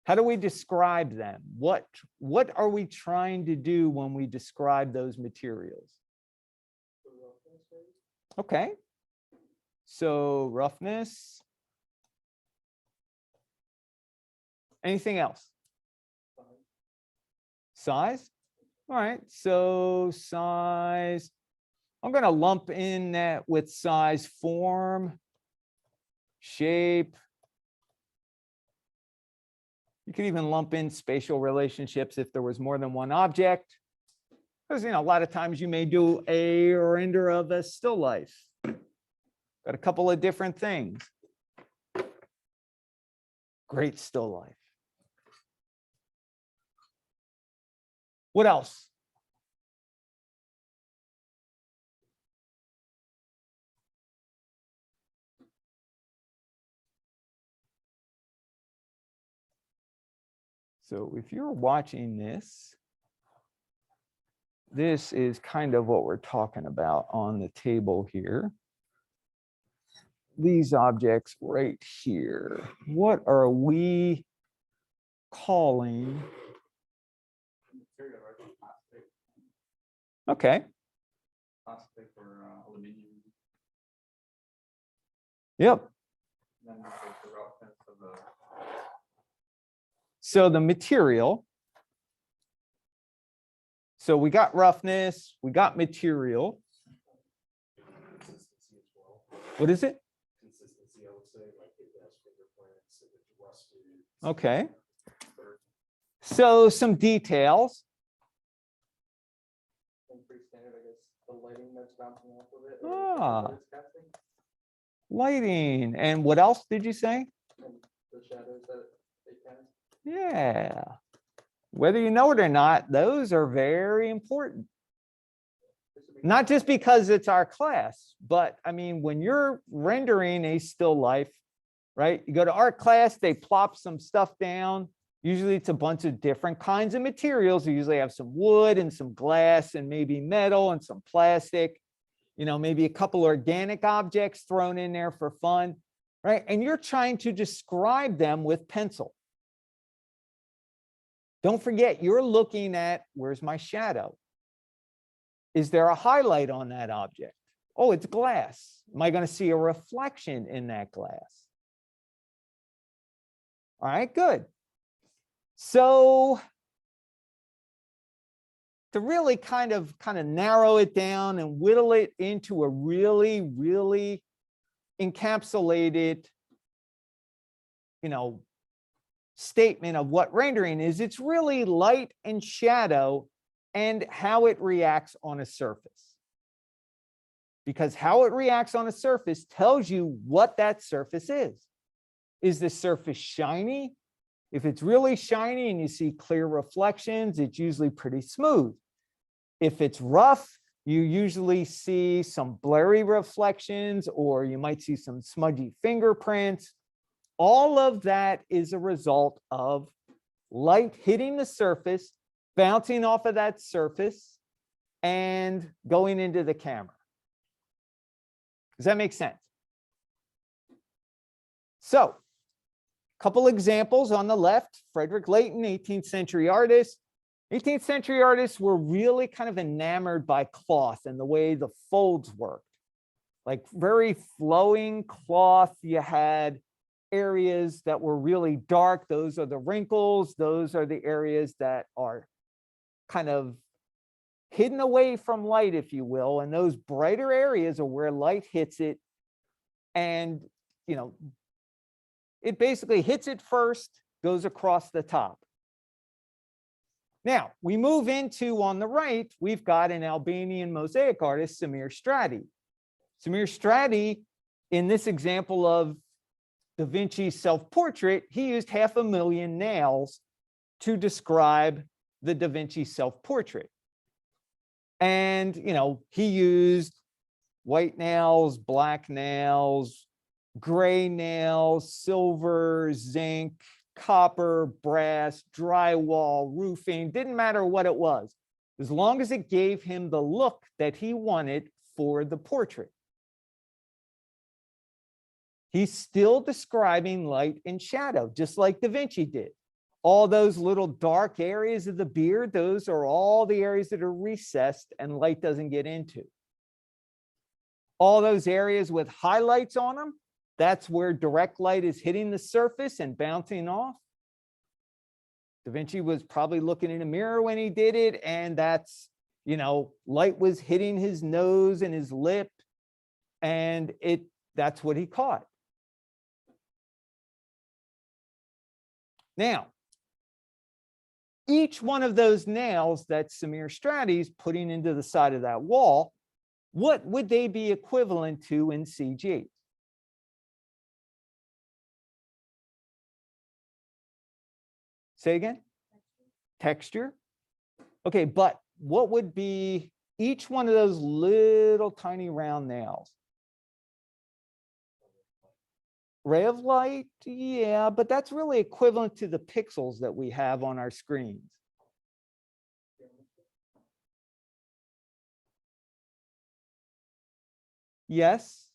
How do we describe them? What are we trying to do when we describe those materials? Okay. So roughness. Anything else? Size. All right. So size. I'm going to lump in that with size, form, shape. You could even lump in spatial relationships if there was more than one object. Because, a lot of times you may do a render of a still life. Got a couple of different things. Great still life. What else? So if you're watching this, this is kind of what we're talking about on the table here. These objects right here, what are we calling? Material, right? Plastic, Okay, plastic or aluminum. yep. Then there's the roughness of the. So the material. So we got roughness, we got material. Consistency as well. What is it? Consistency, I would say, like if it has fingerprints, if it's rusted. Okay. So some details. And pretty standard, I guess, the lighting that's bouncing off of it. Ah. Or it's casting, Lighting. And what else did you say? and the shadows that they cast. Yeah. Whether you know it or not, those are very important. Not just because it's our class, but I mean, when you're rendering a still life, right? You go to art class, they plop some stuff down. Usually it's a bunch of different kinds of materials. You usually have some wood and some glass and maybe metal and some plastic, maybe a couple organic objects thrown in there for fun, right? And you're trying to describe them with pencil. Don't forget, you're looking at, where's my shadow? Is there a highlight on that object? Oh, it's glass. Am I going to see a reflection in that glass? All right, good. So to really kind of narrow it down and whittle it into a really, really encapsulated, statement of what rendering is, it's really light and shadow and how it reacts on a surface. Because how it reacts on a surface tells you what that surface is. Is the surface shiny? If it's really shiny and you see clear reflections, it's usually pretty smooth. If it's rough, you usually see some blurry reflections, or you might see some smudgy fingerprints. All of that is a result of light hitting the surface, bouncing off of that surface, and going into the camera. Does that make sense? So, a couple examples on the left. Frederick Leighton, 18th century artist. 18th century artists were really kind of enamored by cloth and the way the folds worked. Like very flowing cloth. You had areas that were really dark. Those are the wrinkles. Those are the areas that are kind of hidden away from light, if you will, and those brighter areas are where light hits it. And, you know, it basically hits it first, goes across the top. Now, we move into, on the right, we've got an Albanian mosaic artist, Samir Strati. Samir Strati, in this example of Da Vinci's self-portrait, he used 500,000 nails to describe the Da Vinci self-portrait. And, you know, he used white nails, black nails, gray nails, silver, zinc, copper, brass, drywall, roofing, didn't matter what it was, as long as it gave him the look that he wanted for the portrait. He's still describing light and shadow, just like Da Vinci did. All those little dark areas of the beard, those are all the areas that are recessed and light doesn't get into. All those areas with highlights on them, that's where direct light is hitting the surface and bouncing off. Da Vinci was probably looking in a mirror when he did it, and that's, you know, light was hitting his nose and his lip, and that's what he caught. Now, each one of those nails that Samir Strati's putting into the side of that wall, what would they be equivalent to in CG? Say again? Texture. Okay, but what would be each one of those little tiny round nails? Ray of light, yeah, but that's really equivalent to the pixels that we have on our screens. Yes,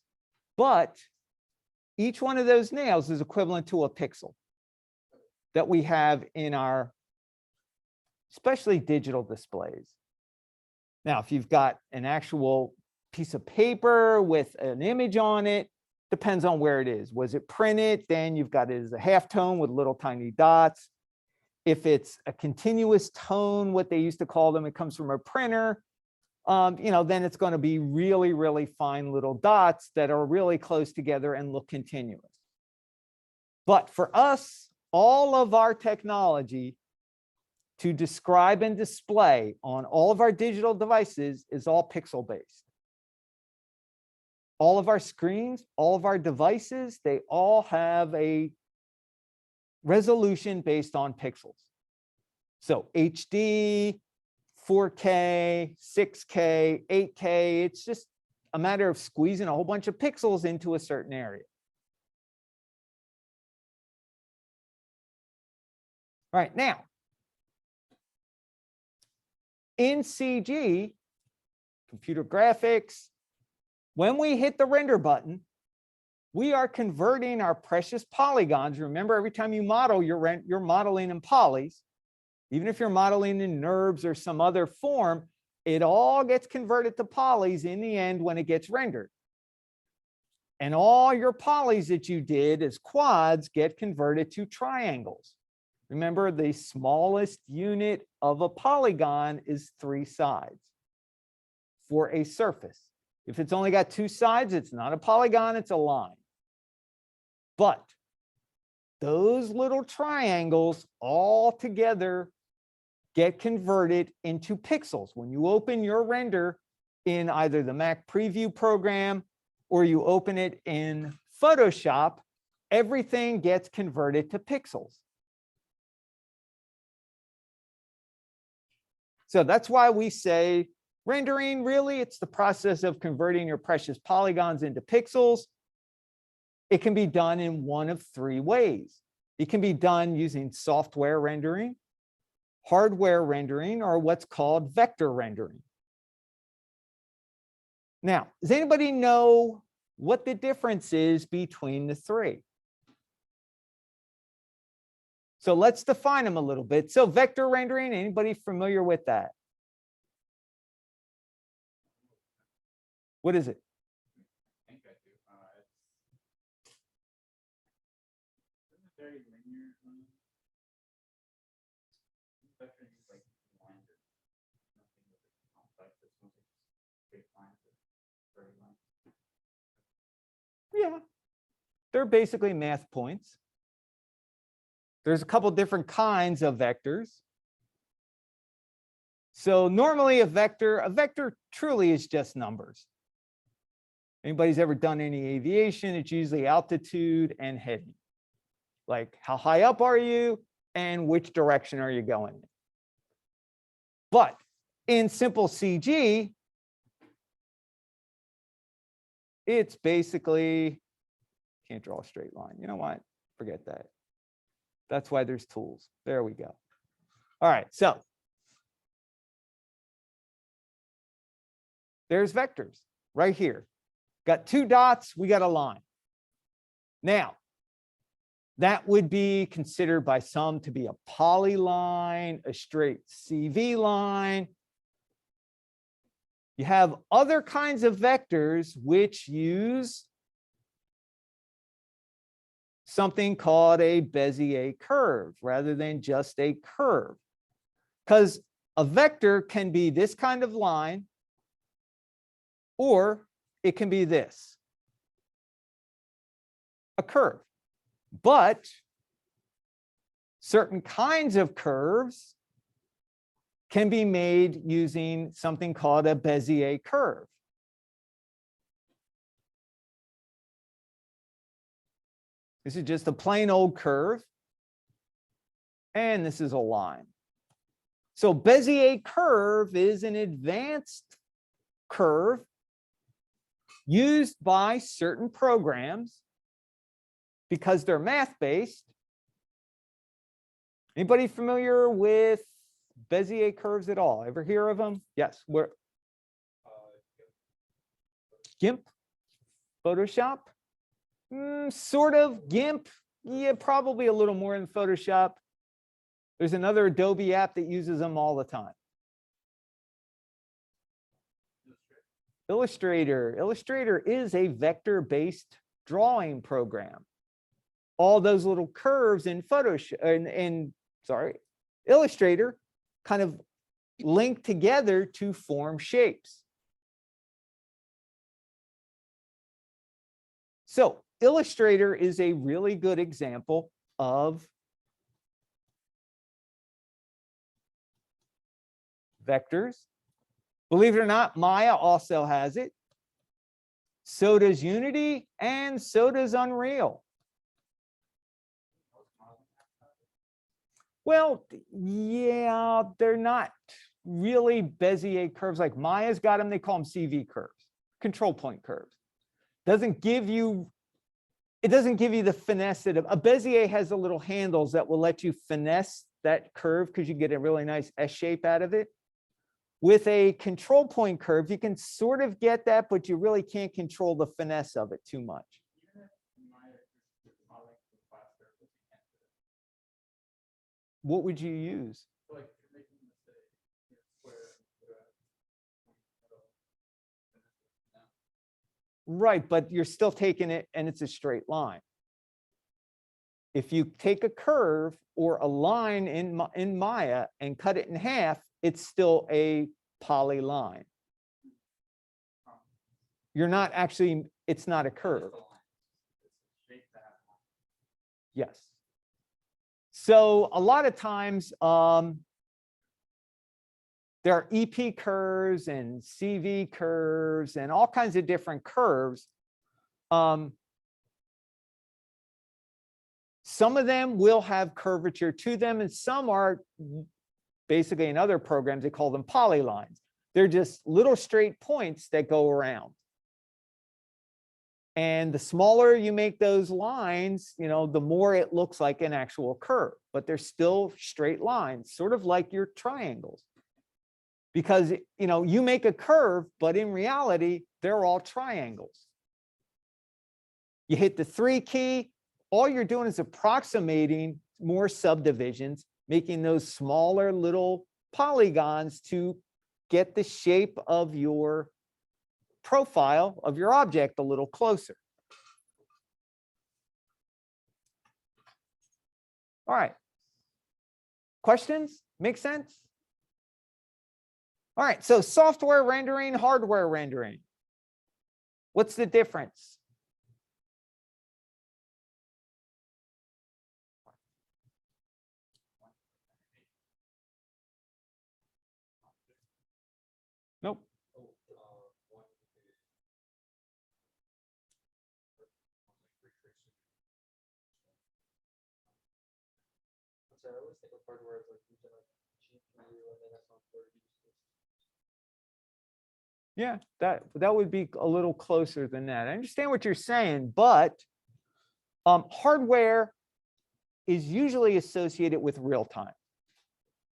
but each one of those nails is equivalent to a pixel that we have in our, especially digital displays. Now, if you've got an actual piece of paper with an image on it, depends on where it is. Was it printed? Then you've got it as a halftone with little tiny dots. If it's a continuous tone, what they used to call them, it comes from a printer, you know, then it's going to be really, really fine little dots that are really close together and look continuous. But for us, all of our technology to describe and display on all of our digital devices is all pixel based. All of our screens, all of our devices, they all have a resolution based on pixels. So HD, 4K, 6K, 8K, it's just a matter of squeezing a whole bunch of pixels into a certain area. All right, now, in CG, computer graphics, when we hit the render button, we are converting our precious polygons. Remember, every time you model, you're modeling in polys. Even if you're modeling in NURBS or some other form, it all gets converted to polys in the end when it gets rendered. And all your polys that you did as quads get converted to triangles. Remember, the smallest unit of a polygon is 3 sides for a surface. If it's only got 2 sides, it's not a polygon, it's a line. But those little triangles all together get converted into pixels. When you open your render in either the Mac Preview program or you open it in Photoshop, everything gets converted to pixels. So that's why we say rendering, really, it's the process of converting your precious polygons into pixels. It can be done in one of 3 ways. It can be done using software rendering, hardware rendering, or what's called vector rendering. Now, does anybody know what the difference is between the 3? So let's define them a little bit. So vector rendering, anybody familiar with that? What is it? I think I do. It's very linear. Vectoring is like lines or nothing with it. very line. Yeah, they're basically math points. There's a couple different kinds of vectors. So normally a vector truly is just numbers. Anybody's ever done any aviation, it's usually altitude and heading. Like how high up are you and which direction are you going? But in simple CG, it's basically, can't draw a straight line. You know what? Forget that. That's why there's tools. There we go. All right, so there's vectors right here. Got two dots, we got a line. Now, that would be considered by some to be a polyline, a straight CV line. You have other kinds of vectors which use something called a Bezier curve rather than just a curve. Because a vector can be this kind of line, or it can be this, a curve. But certain kinds of curves can be made using something called a Bezier curve. This is just a plain old curve, and this is a line. So Bezier curve is an advanced curve used by certain programs because they're math-based. Anybody familiar with Bezier curves at all? Ever hear of them? Yes. Where? GIMP? Photoshop? Sort of. GIMP? Yeah, probably a little more than Photoshop. There's another Adobe app that uses them all the time. Illustrator. Illustrator is a vector-based drawing program. All those little curves in Photoshop Illustrator kind of link together to form shapes. So Illustrator is a really good example of vectors. Believe it or not, Maya also has it. So does Unity, and so does Unreal. Well, yeah, they're not really Bezier curves like Maya's got them. They call them CV curves, control point curves. It doesn't give you the finesse that a Bezier has the little handles that will let you finesse that curve because you get a really nice S shape out of it. With a control point curve, you can sort of get that, but you really can't control the finesse of it too much. What would you use? Like you're making a mistake, square. Right, but you're still taking it and it's a straight line. If you take a curve or a line in Maya and cut it in half, it's still a polyline. You're not actually, it's not a curve. Yes. So a lot of times there are EP curves and CV curves and all kinds of different curves. Some of them will have curvature to them, and some are basically in other programs, they call them polylines. They're just little straight points that go around. And the smaller you make those lines, the more it looks like an actual curve, but they're still straight lines, sort of like your triangles. Because, you make a curve, but in reality, they're all triangles. You hit the 3 key, all you're doing is approximating more subdivisions, making those smaller little polygons to get the shape of your profile of your object a little closer. All right. Questions? Make sense? All right, so software rendering, hardware rendering. What's the difference? Nope. So I always think of hardware as like using like GPU and then that's not for uses. Yeah, that would be a little closer than that. I understand what you're saying, but hardware is usually associated with real time.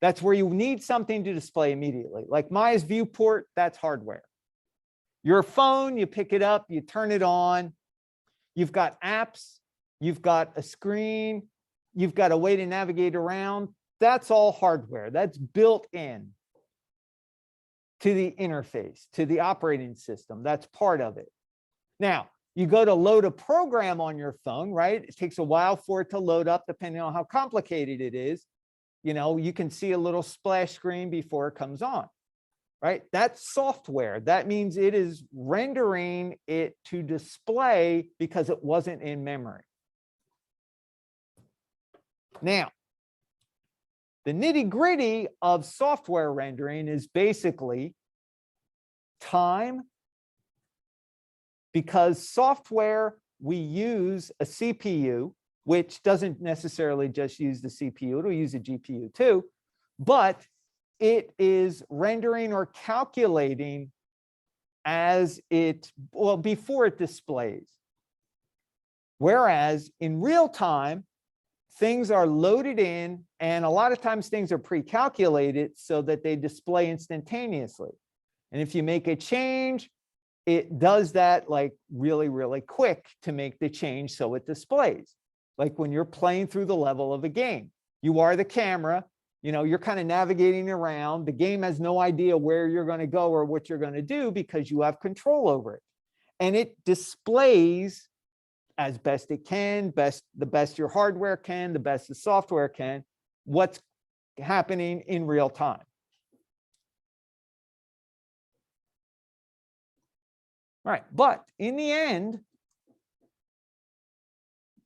That's where you need something to display immediately. Like Maya's viewport, that's hardware. Your phone, you pick it up, you turn it on. You've got apps, you've got a screen, you've got a way to navigate around. That's all hardware. That's built in to the interface, to the operating system. That's part of it. Now, you go to load a program on your phone, right? It takes a while for it to load up, depending on how complicated it is. You know, you can see a little splash screen before it comes on, right? That's software. That means it is rendering it to display because it wasn't in memory. Now, the nitty-gritty of software rendering is basically time, because software, we use a CPU, which doesn't necessarily just use the CPU, it'll use a GPU too, but it is rendering or calculating as it, well, before it displays. Whereas in real time, things are loaded in, and a lot of times things are pre-calculated so that they display instantaneously. And if you make a change, it does that like really, really quick to make the change so it displays. Like when you're playing through the level of a game, you are the camera, you know, you're kind of navigating around. The game has no idea where you're going to go or what you're going to do because you have control over it. And it displays as best it can, the best your hardware can, the best the software can, what's happening in real time. Right, but in the end,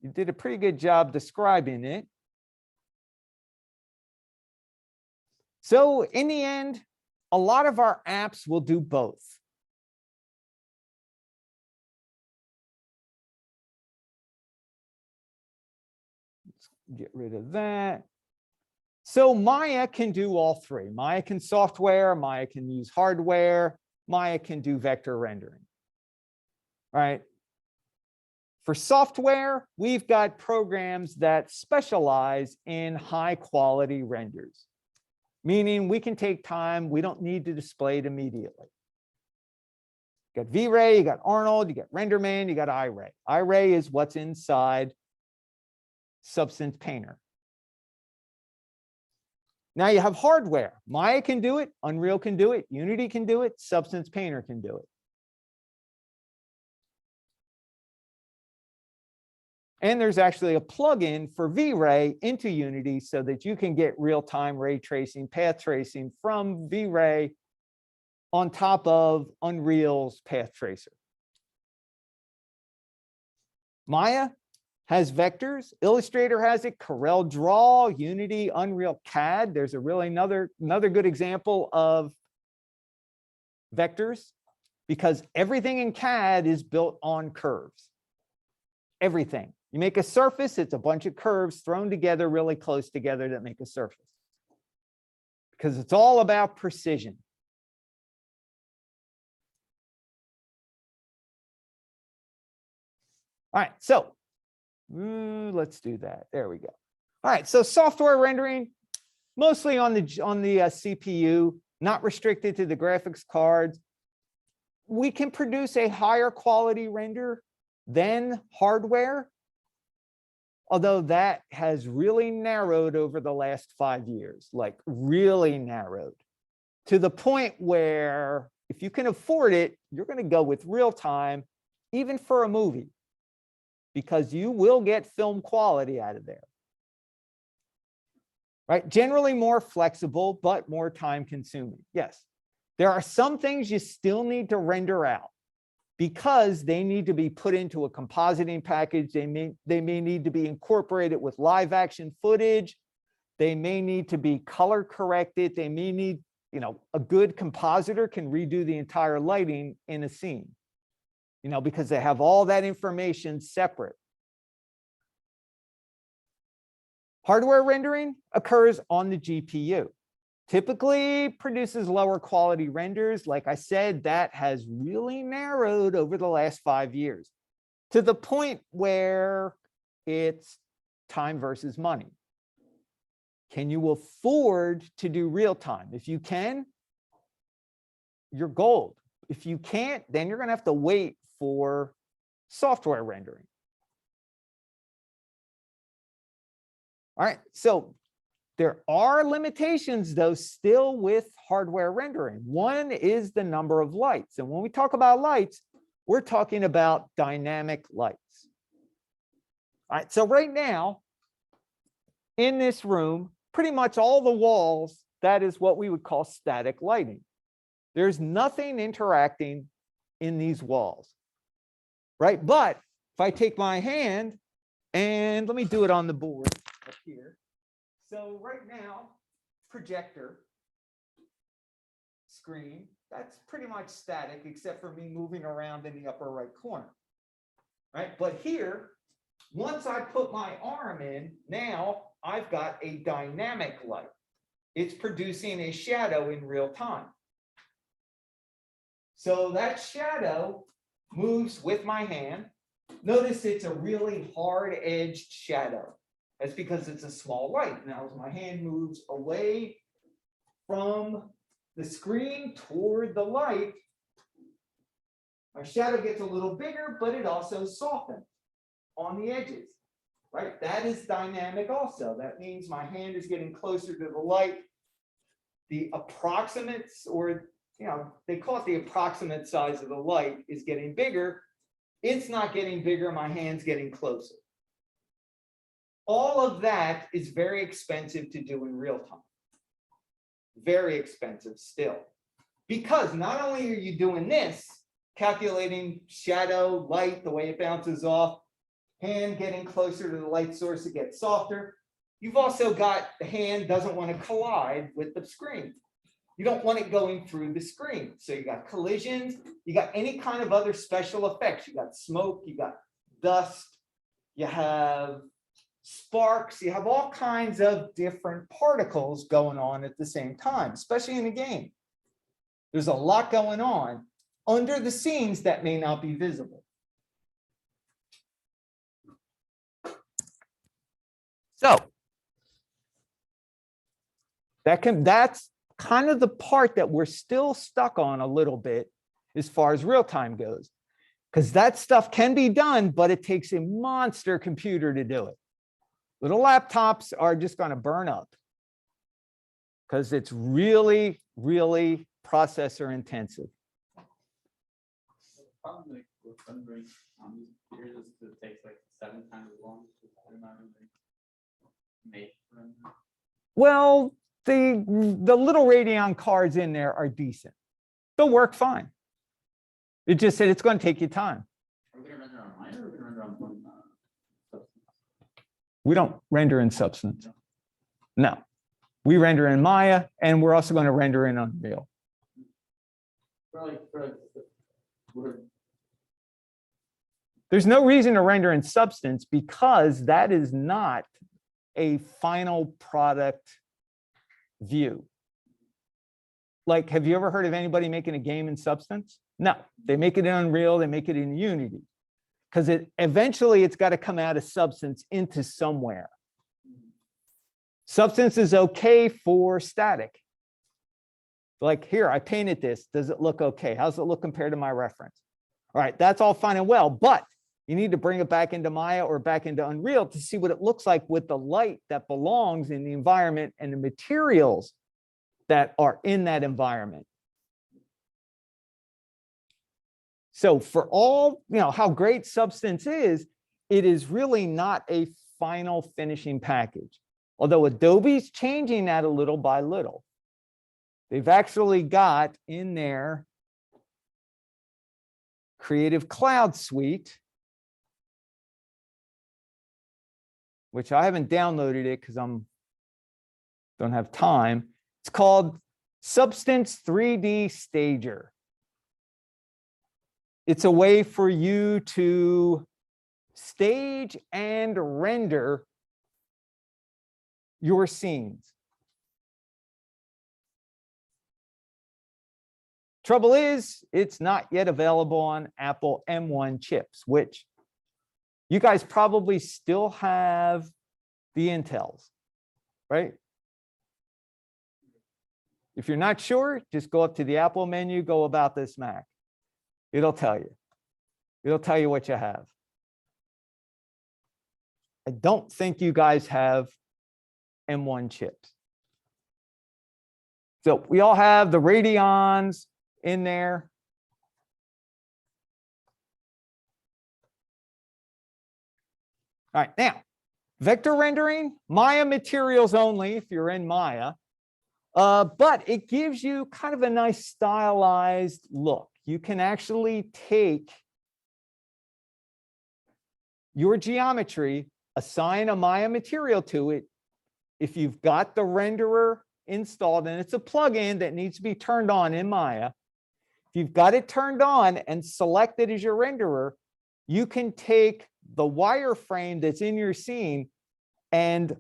you did a pretty good job describing it. So in the end, a lot of our apps will do both. Let's get rid of that. So Maya can do all three. Maya can software, Maya can use hardware, Maya can do vector rendering. Right. For software, we've got programs that specialize in high quality renders, meaning we can take time. We don't need to display it immediately. You got V-Ray, you got Arnold, you got RenderMan, you got iRay. iRay is what's inside Substance Painter. Now you have hardware. Maya can do it, Unreal can do it, Unity can do it, Substance Painter can do it. And there's actually a plugin for V-Ray into Unity so that you can get real-time ray tracing, path tracing from V-Ray on top of Unreal's path tracer. Maya has vectors, Illustrator has it, Corel Draw, Unity, Unreal CAD. There's a really another good example of vectors, because everything in CAD is built on curves. Everything. You make a surface, it's a bunch of curves thrown together really close together that make a surface. Because it's all about precision. All right, so let's do that. There we go. All right, so software rendering, mostly on the CPU, not restricted to the graphics cards. We can produce a higher quality render than hardware, although that has really narrowed over the last 5 years, like really narrowed to the point where if you can afford it, you're going to go with real time, even for a movie, because you will get film quality out of there. Right? Generally more flexible, but more time consuming. Yes, there are some things you still need to render out. because they need to be put into a compositing package. They may need to be incorporated with live action footage. They may need to be color corrected. They may need, a good compositor can redo the entire lighting in a scene, because they have all that information separate. Hardware rendering occurs on the GPU. Typically produces lower quality renders. Like I said, that has really narrowed over the last 5 years to the point where it's time versus money. Can you afford to do real time? If you can, you're gold. If you can't, then you're going to have to wait for software rendering. All right, so there are limitations, though, still with hardware rendering. One is the number of lights. And when we talk about lights, we're talking about dynamic lights. All right, so right now, in this room, pretty much all the walls, that is what we would call static lighting. There's nothing interacting in these walls, right? But if I take my hand and let me do it on the board up here. So right now, projector screen, that's pretty much static except for me moving around in the upper right corner, right? But here, once I put my arm in, now I've got a dynamic light. It's producing a shadow in real time. So that shadow moves with my hand. Notice it's a really hard-edged shadow. That's because it's a small light. Now, as my hand moves away from the screen toward the light, my shadow gets a little bigger, but it also softens on the edges, right? That is dynamic also. That means my hand is getting closer to the light. The approximates, or they call it the approximate size of the light, is getting bigger. It's not getting bigger, my hand's getting closer. All of that is very expensive to do in real time. Very expensive still. Because not only are you doing this, calculating shadow, light, the way it bounces off, hand getting closer to the light source, it gets softer. You've also got the hand doesn't want to collide with the screen. You don't want it going through the screen. So you got collisions, you got any kind of other special effects. You got smoke, you got dust, you have sparks, you have all kinds of different particles going on at the same time, especially in a game. There's a lot going on under the scenes that may not be visible. So that's kind of the part that we're still stuck on a little bit as far as real time goes, because that stuff can be done, but it takes a monster computer to do it. Little laptops are just going to burn up because it's really, really processor intensive. The problem with rendering on these computers is that it takes like 7 times as long to automatically make render. Well, the little Radeon cards in there are decent. They'll work fine. It just said it's going to take you time. Are we going to render on Maya or are we going to render on one substance? We don't render in Substance. No, we render in Maya, and we're also going to render in Unreal. There's no reason to render in Substance because that is not a final product view. Like, have you ever heard of anybody making a game in Substance? No, they make it in Unreal, they make it in Unity, because eventually it's got to come out of Substance into somewhere. Substance is okay for static. Like, here, I painted this. Does it look okay? How's it look compared to my reference? All right, that's all fine and well, but you need to bring it back into Maya or back into Unreal to see what it looks like with the light that belongs in the environment and the materials that are in that environment. So for all, how great Substance is, it is really not a final finishing package. Although Adobe's changing that a little by little. They've actually got in there Creative Cloud Suite, which I haven't downloaded it because don't have time. It's called Substance 3D Stager. It's a way for you to stage and render your scenes. Trouble is, it's not yet available on Apple M1 chips, which you guys probably still have the Intels, right? If you're not sure, just go up to the Apple menu, go about this Mac. It'll tell you. It'll tell you what you have. I don't think you guys have M1 chips. So we all have the Radeons in there. All right, now, vector rendering, Maya materials only if you're in Maya, but it gives you kind of a nice stylized look. You can actually take your geometry, assign a Maya material to it. If you've got the renderer installed, and it's a plugin that needs to be turned on in Maya, if you've got it turned on and selected as your renderer, you can take the wireframe that's in your scene, and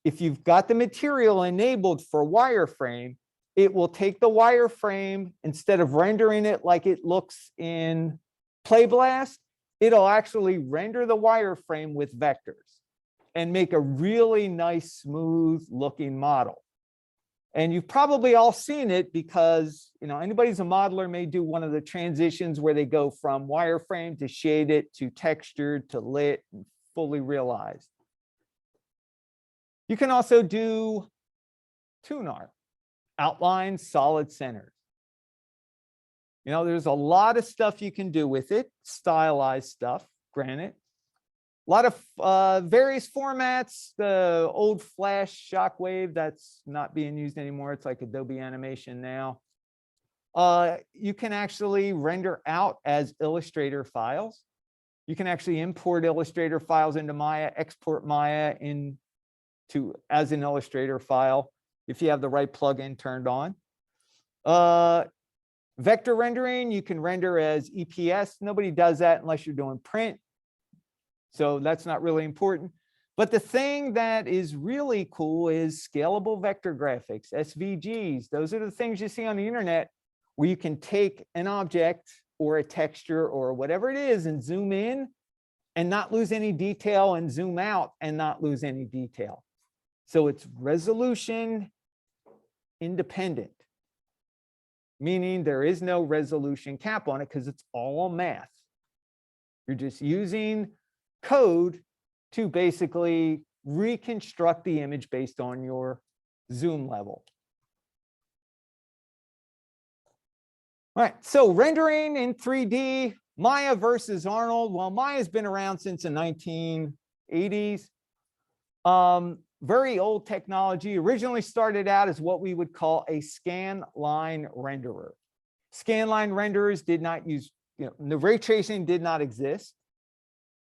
if you've got the material enabled for wireframe, it will take the wireframe, instead of rendering it like it looks in PlayBlast, it'll actually render the wireframe with vectors and make a really nice, smooth looking model. And you've probably all seen it because, anybody who's a modeler may do one of the transitions where they go from wireframe to shaded to textured to lit and fully realized. You can also do tunar, outlines, solid centers. There's a lot of stuff you can do with it, stylized stuff, granted. A lot of various formats, the old Flash Shockwave that's not being used anymore. It's like Adobe Animation now. You can actually render out as Illustrator files. You can actually import Illustrator files into Maya, export Maya as an Illustrator file if you have the right plugin turned on. Vector rendering, you can render as EPS. Nobody does that unless you're doing print. So that's not really important. But the thing that is really cool is scalable vector graphics, SVGs. Those are the things you see on the internet where you can take an object or a texture or whatever it is and zoom in and not lose any detail, and zoom out and not lose any detail. So it's resolution independent, meaning there is no resolution cap on it because it's all math. You're just using code to basically reconstruct the image based on your zoom level. All right, so rendering in 3D, Maya versus Arnold. Well, Maya's been around since the 1980s. Very old technology. Originally started out as what we would call a scan line renderer. Scan line renderers did not use, the ray tracing did not exist.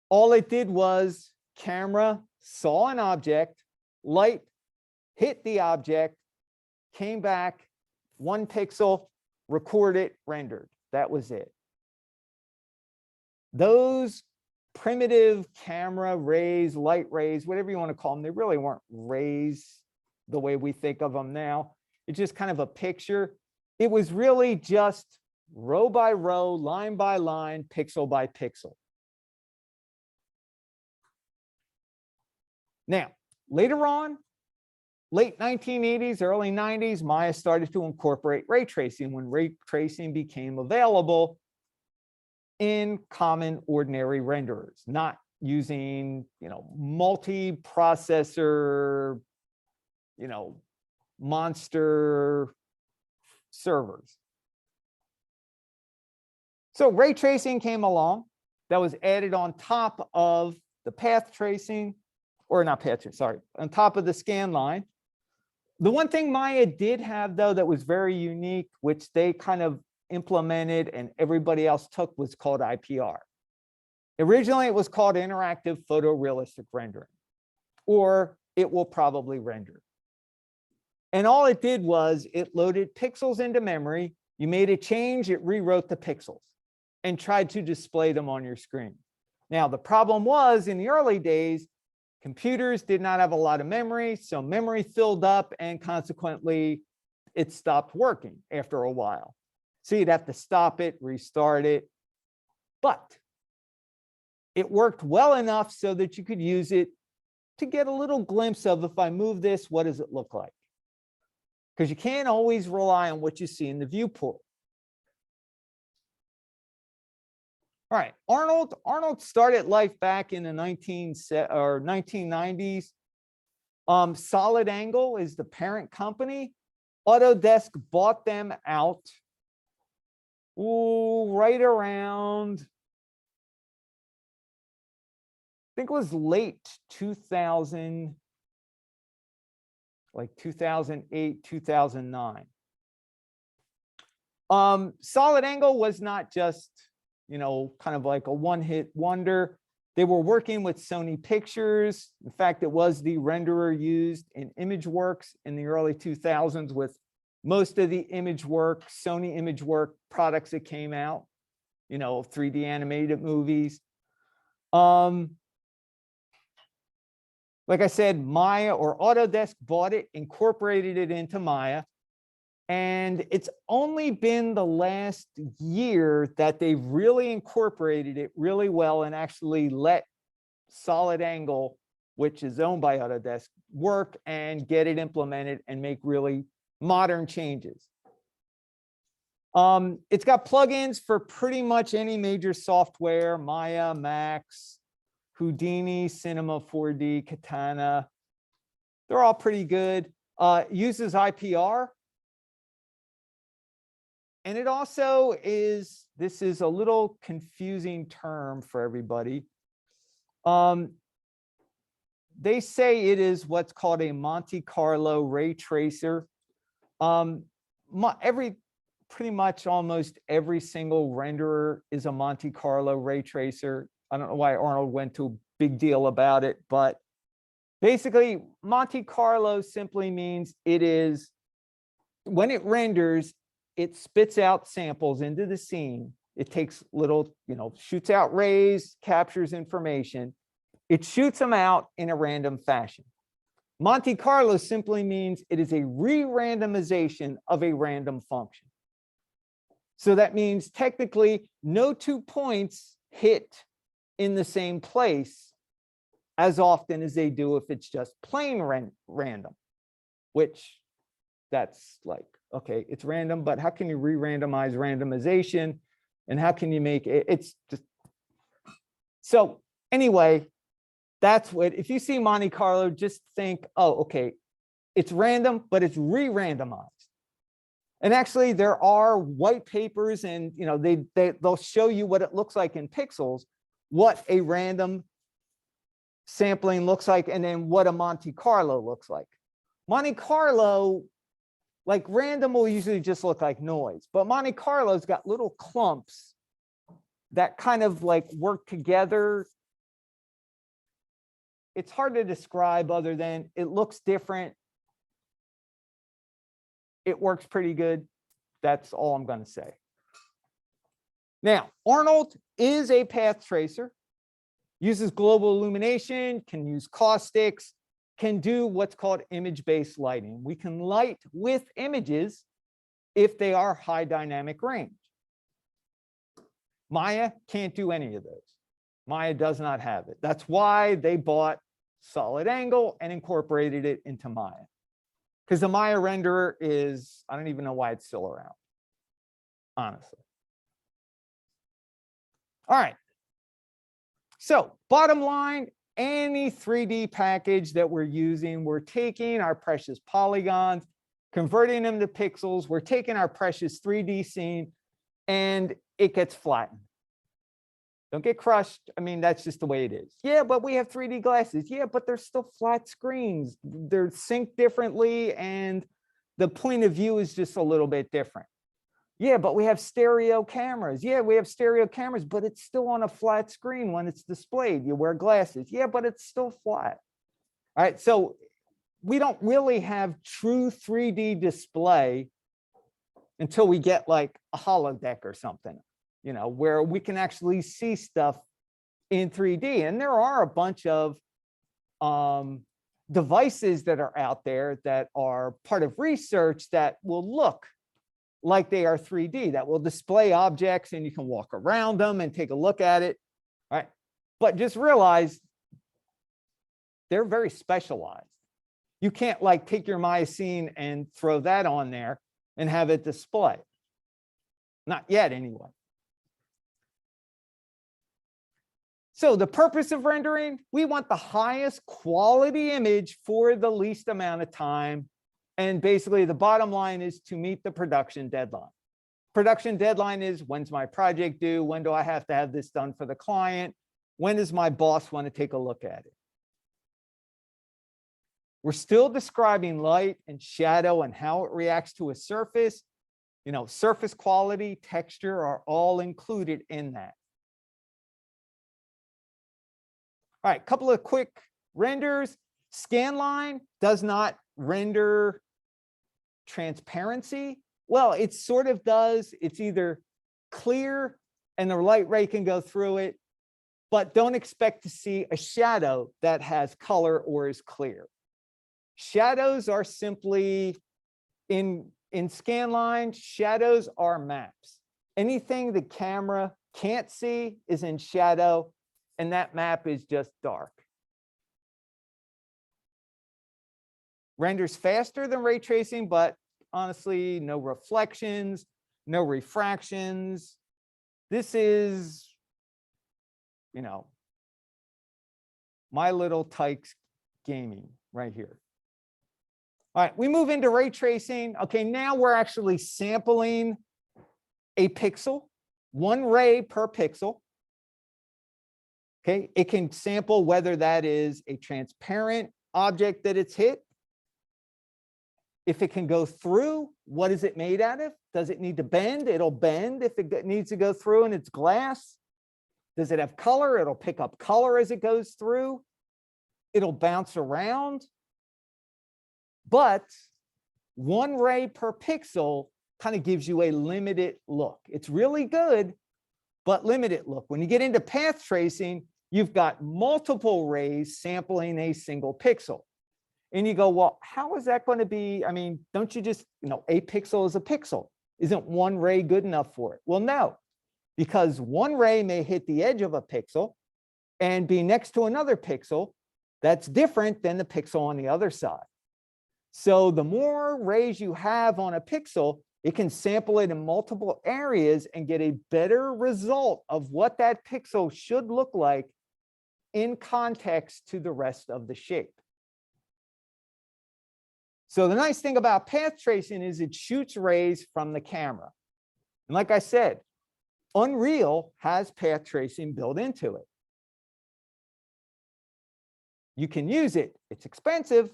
All it did was camera saw an object, light hit the object, came back, 1 pixel, recorded, rendered. That was it. Those primitive camera rays, light rays, whatever you want to call them, they really weren't rays the way we think of them now. It's just kind of a picture. It was really just row by row, line by line, pixel by pixel. Now, later on, late 1980s, early 90s, Maya started to incorporate ray tracing when ray tracing became available in common ordinary renderers, not using, multi-processor, monster servers. So ray tracing came along. That was added on top of the path tracing, or not path tracing, sorry, on top of the scan line. The one thing Maya did have, though, that was very unique, which they kind of implemented and everybody else took was called IPR. Originally, it was called interactive photorealistic rendering, or it will probably render. And all it did was it loaded pixels into memory. You made a change, it rewrote the pixels and tried to display them on your screen. Now, the problem was in the early days, computers did not have a lot of memory, so memory filled up and consequently it stopped working after a while. So you'd have to stop it, restart it. But it worked well enough so that you could use it to get a little glimpse of, if I move this, what does it look like? Because you can't always rely on what you see in the viewport. All right, Arnold started life back in the 1990s. Solid Angle is the parent company. Autodesk bought them out right around, I think it was late 2000, like 2008, 2009. Solid Angle was not just, kind of like a one-hit wonder. They were working with Sony Pictures. In fact, it was the renderer used in ImageWorks in the early 2000s with most of the Sony ImageWorks products that came out, 3D animated movies. Like I said, Maya or Autodesk bought it, incorporated it into Maya. And it's only been the last year that they've really incorporated it really well and actually let Solid Angle, which is owned by Autodesk, work and get it implemented and make really modern changes. It's got plugins for pretty much any major software: Maya, Max, Houdini, Cinema 4D, Katana. They're all pretty good. Uses IPR. And it also is, this is a little confusing term for everybody. They say it is what's called a Monte Carlo ray tracer. Pretty much almost every single renderer is a Monte Carlo ray tracer. I don't know why Arnold went to a big deal about it, but basically Monte Carlo simply means it is, when it renders, it spits out samples into the scene. It takes little, shoots out rays, captures information. It shoots them out in a random fashion. Monte Carlo simply means it is a re-randomization of a random function. So that means technically no 2 points hit in the same place as often as they do if it's just plain random, which that's like, okay, it's random, but how can you re-randomize randomization? And how can you make it? It's just, so anyway, that's what, if you see Monte Carlo, just think, oh, okay, it's random, but it's re-randomized. And actually there are white papers and, they'll show you what it looks like in pixels, what a random sampling looks like, and then what a Monte Carlo looks like. Monte Carlo, like random will usually just look like noise, but Monte Carlo's got little clumps that kind of like work together. It's hard to describe other than it looks different. It works pretty good. That's all I'm going to say. Now, Arnold is a path tracer, uses global illumination, can use caustics, can do what's called image-based lighting. We can light with images if they are high dynamic range. Maya can't do any of those. Maya does not have it. That's why they bought Solid Angle and incorporated it into Maya. Because the Maya renderer is, I don't even know why it's still around, honestly. All right. So bottom line, any 3D package that we're using, we're taking our precious polygons, converting them to pixels, we're taking our precious 3D scene, and it gets flattened. Don't get crushed. I mean, that's just the way it is. Yeah, but we have 3D glasses. Yeah, but they're still flat screens. They're synced differently, and the point of view is just a little bit different. Yeah, but we have stereo cameras. Yeah, we have stereo cameras, but it's still on a flat screen when it's displayed. You wear glasses. Yeah, but it's still flat. All right, so we don't really have true 3D display until we get like a holodeck or something, you know, where we can actually see stuff in 3D. And there are a bunch of devices that are out there that are part of research that will look like they are 3D, that will display objects and you can walk around them and take a look at it. All right. But just realize they're very specialized. You can't like take your myosine and throw that on there and have it display. Not yet, anyway. So the purpose of rendering, we want the highest quality image for the least amount of time. And basically the bottom line is to meet the production deadline. Production deadline is, when's my project due? When do I have to have this done for the client? When does my boss want to take a look at it? We're still describing light and shadow and how it reacts to a surface. You know, surface quality, texture are all included in that. All right, couple of quick renders. Scanline does not render transparency. Well, it sort of does. It's either clear and the light ray can go through it, but don't expect to see a shadow that has color or is clear. Shadows are simply in Scanline, shadows are maps. Anything the camera can't see is in shadow, and that map is just dark. Renders faster than ray tracing, but honestly, no reflections, no refractions. This is, you know, my little Tykes gaming right here. All right, we move into ray tracing. Okay, now we're actually sampling a pixel, one ray per pixel. Okay, it can sample whether that is a transparent object that it's hit. If it can go through, what is it made out of? Does it need to bend? It'll bend if it needs to go through and it's glass. Does it have color? It'll pick up color as it goes through. It'll bounce around. But one ray per pixel kind of gives you a limited look. It's really good, but limited look. When you get into path tracing, you've got multiple rays sampling a single pixel. And you go, well, how is that going to be? I mean, don't you just, you know, a pixel is a pixel. Isn't one ray good enough for it? Well, no, because one ray may hit the edge of a pixel and be next to another pixel that's different than the pixel on the other side. So the more rays you have on a pixel, it can sample it in multiple areas and get a better result of what that pixel should look like in context to the rest of the shape. So the nice thing about path tracing is it shoots rays from the camera. And like I said, Unreal has path tracing built into it. You can use it. It's expensive.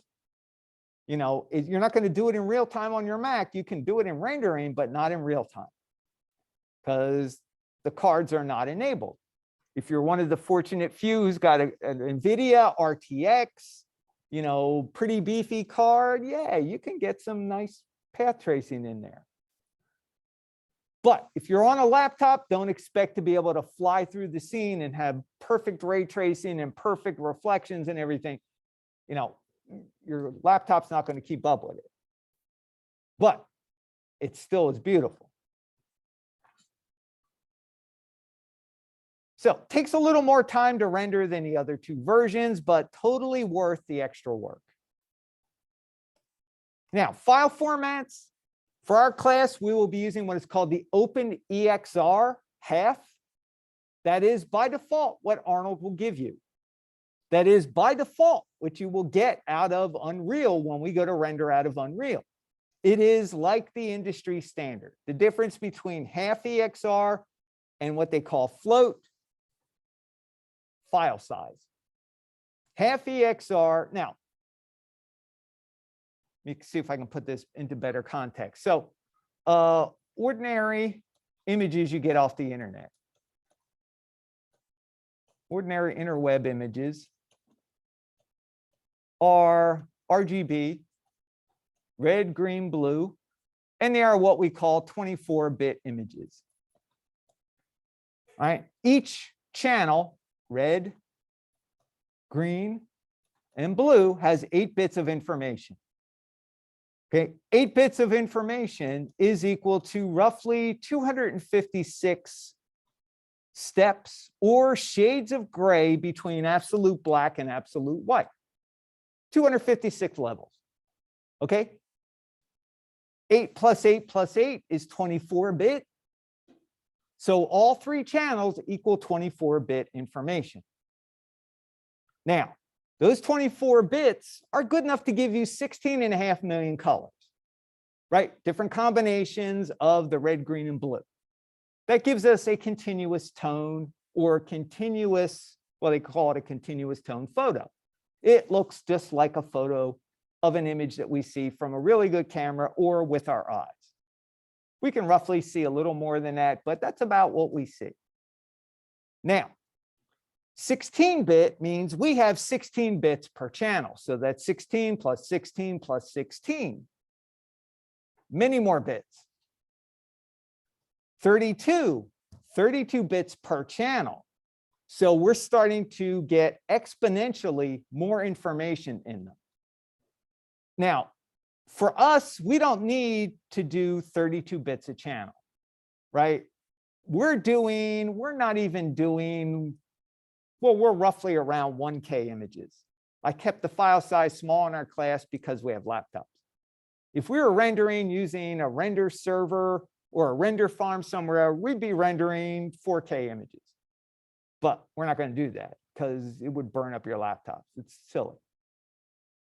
You know, you're not going to do it in real time on your Mac. You can do it in rendering, but not in real time because the cards are not enabled. If you're one of the fortunate few who's got an NVIDIA RTX, you know, pretty beefy card, yeah, you can get some nice path tracing in there. But if you're on a laptop, don't expect to be able to fly through the scene and have perfect ray tracing and perfect reflections and everything. You know, your laptop's not going to keep up with it. But it still is beautiful. So it takes a little more time to render than the other two versions, but totally worth the extra work. Now, file formats. For our class, we will be using what is called the OpenEXR half. That is by default what Arnold will give you. That is by default what you will get out of Unreal when we go to render out of Unreal. It is like the industry standard. The difference between half EXR and what they call float, file size. Half EXR, now, let me see if I can put this into better context. So ordinary images you get off the internet. Ordinary interweb images are RGB, red, green, blue, and they are what we call 24-bit images. All right, each channel, red, green, and blue, has 8 bits of information. Okay, 8 bits of information is equal to roughly 256 steps or shades of gray between absolute black and absolute white. 256 levels. Okay, 8 plus 8 plus 8 is 24-bit. So all 3 channels equal 24-bit information. Now, those 24 bits are good enough to give you 16.5 million colors, right? Different combinations of the red, green, and blue. That gives us a continuous tone or continuous, well, they call it a continuous tone photo. It looks just like a photo of an image that we see from a really good camera or with our eyes. We can roughly see a little more than that, but that's about what we see. Now, 16-bit means we have 16 bits per channel. So that's 16 plus 16 plus 16. Many more bits. 32 bits per channel. So we're starting to get exponentially more information in them. Now, for us, we don't need to do 32 bits a channel, right? We're not even doing, well, we're roughly around 1K images. I kept the file size small in our class because we have laptops. If we were rendering using a render server or a render farm somewhere, we'd be rendering 4K images. But we're not going to do that because it would burn up your laptops. It's silly.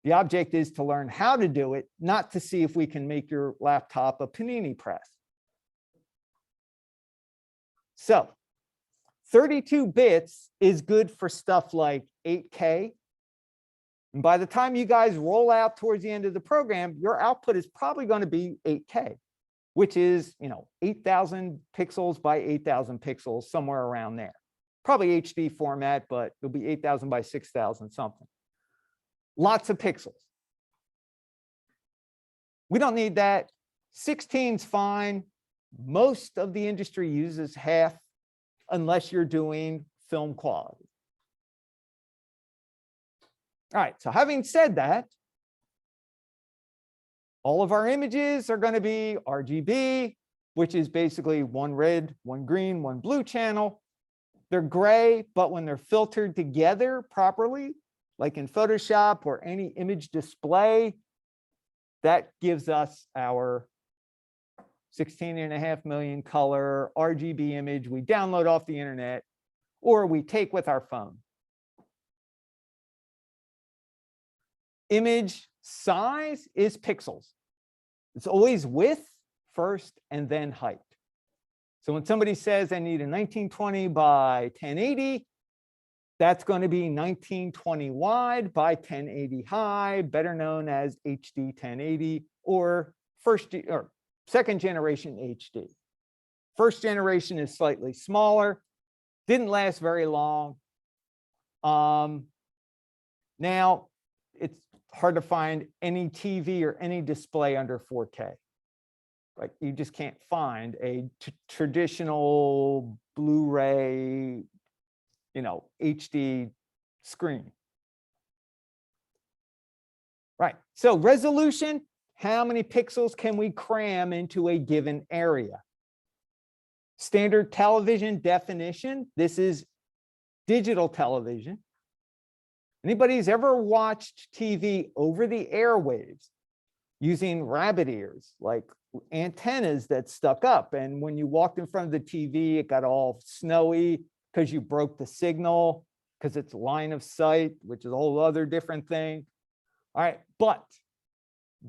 The object is to learn how to do it, not to see if we can make your laptop a panini press. So 32 bits is good for stuff like 8K. And by the time you guys roll out towards the end of the program, your output is probably going to be 8K, which is, 8,000 pixels by 8,000 pixels, somewhere around there. Probably HD format, but it'll be 8,000 by 6,000 something. Lots of pixels. We don't need that. 16's fine. Most of the industry uses half unless you're doing film quality. All right, so having said that, all of our images are going to be RGB, which is basically one red, one green, one blue channel. They're gray, but when they're filtered together properly, like in Photoshop or any image display, that gives us our 16.5 million color RGB image we download off the internet or we take with our phone. Image size is pixels. It's always width first and then height. So when somebody says I need a 1920 by 1080, that's going to be 1920 wide by 1080 high, better known as HD 1080 or second generation HD. First generation is slightly smaller, didn't last very long. Now it's hard to find any TV or any display under 4K. Like you just can't find a traditional Blu-ray, HD screen. Right, so resolution, how many pixels can we cram into a given area? Standard television definition, this is digital television. Anybody's ever watched TV over the airwaves using rabbit ears, like antennas that stuck up, and when you walked in front of the TV, it got all snowy because you broke the signal, because it's line of sight, which is a whole other different thing. All right, but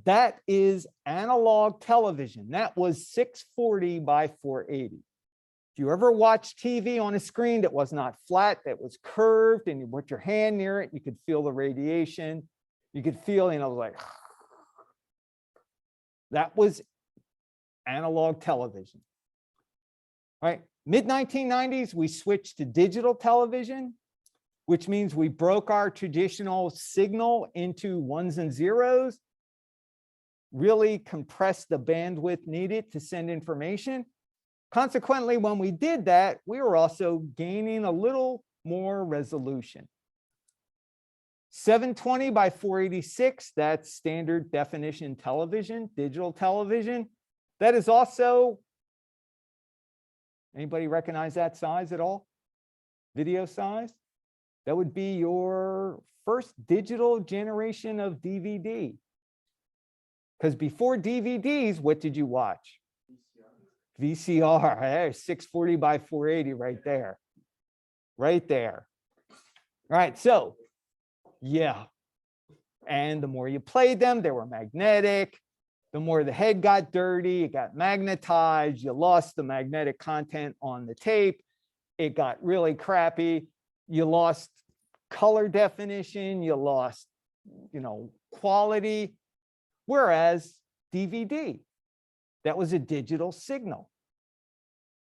that is analog television. That was 640 by 480. If you ever watched TV on a screen that was not flat, that was curved, and you put your hand near it, you could feel the radiation. You could feel, like that was analog television. All right, mid-1990s, we switched to digital television, which means we broke our traditional signal into ones and zeros, really compressed the bandwidth needed to send information. Consequently, when we did that, we were also gaining a little more resolution. 720 by 486, that's standard definition television, digital television. That is also, anybody recognize that size at all? Video size? That would be your first digital generation of DVD. Because before DVDs, what did you watch? VCR. There's 640 by 480 right there. Right there. All right, so yeah. And the more you played them, they were magnetic. The more the head got dirty, it got magnetized. You lost the magnetic content on the tape. It got really crappy. You lost color definition. You lost, quality. Whereas DVD, that was a digital signal.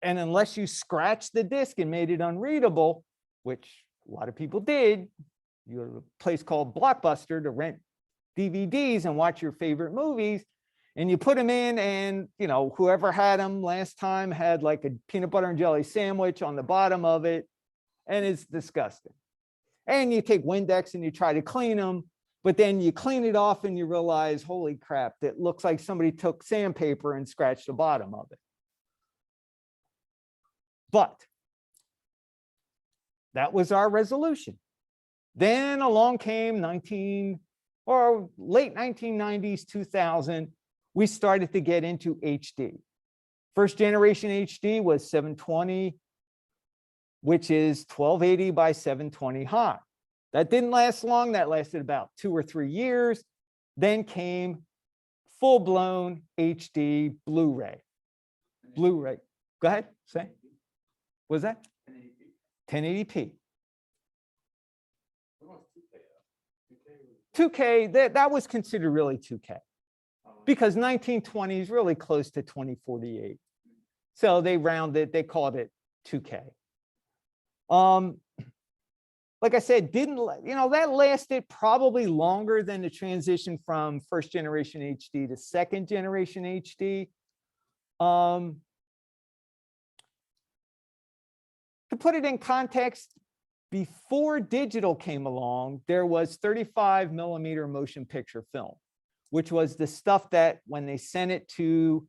And unless you scratched the disc and made it unreadable, which a lot of people did, you go to a place called Blockbuster to rent DVDs and watch your favorite movies, and you put them in, and whoever had them last time had like a peanut butter and jelly sandwich on the bottom of it, and it's disgusting. And you take Windex and you try to clean them, but then you clean it off and you realize, holy crap, that looks like somebody took sandpaper and scratched the bottom of it. But that was our resolution. Then along came late 1990s, 2000, we started to get into HD. First generation HD was 720, which is 1280 by 720 high. That didn't last long. That lasted about 2 or 3 years. Then came full-blown HD Blu-ray. Blu-ray. Go ahead, say. What was that? 1080p. 2K, that was considered really 2K because 1920 is really close to 2048. So they rounded, they called it 2K. Like I said, that lasted probably longer than the transition from first generation HD to second generation HD. To put it in context, before digital came along, there was 35 millimeter motion picture film, which was the stuff that when they sent it to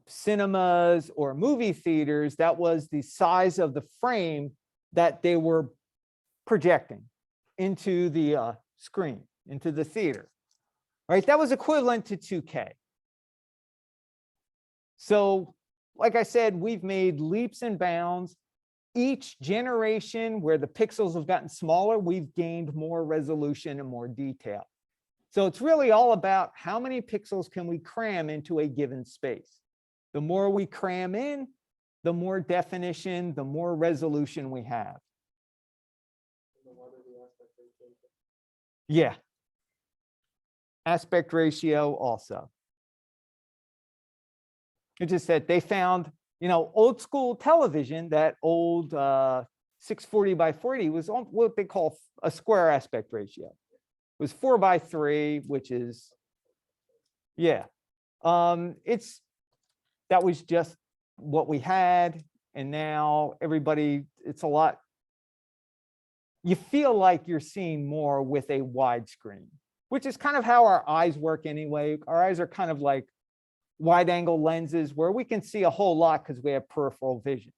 cinemas or movie theaters, that was the size of the frame that they were projecting into the screen, into the theater. Right? That was equivalent to 2K. So, like I said, we've made leaps and bounds. Each generation where the pixels have gotten smaller, we've gained more resolution and more detail. So it's really all about how many pixels can we cram into a given space. The more we cram in, the more definition, the more resolution we have. Yeah. Aspect ratio also. It just that they found, old school television, that old 640 by 40 was on what they call a square aspect ratio. It was 4:3, which is, yeah. That was just what we had. And now everybody, it's a lot. You feel like you're seeing more with a widescreen, which is kind of how our eyes work anyway. Our eyes are kind of like wide angle lenses where we can see a whole lot because we have peripheral vision.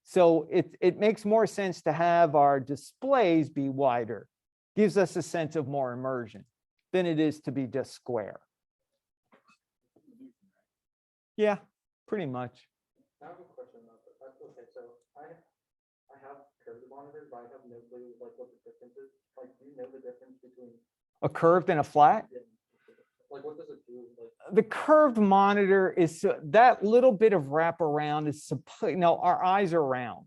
So it makes more sense to have our displays be wider. Gives us a sense of more immersion than it is to be just square. Yeah, pretty much. I have a question about that. Okay, so I have curved monitors, but I have no clue what the difference is. Like, do you know the difference between A curved and a flat? Like, what does it do? The curved monitor is that little bit of wraparound is our eyes are round,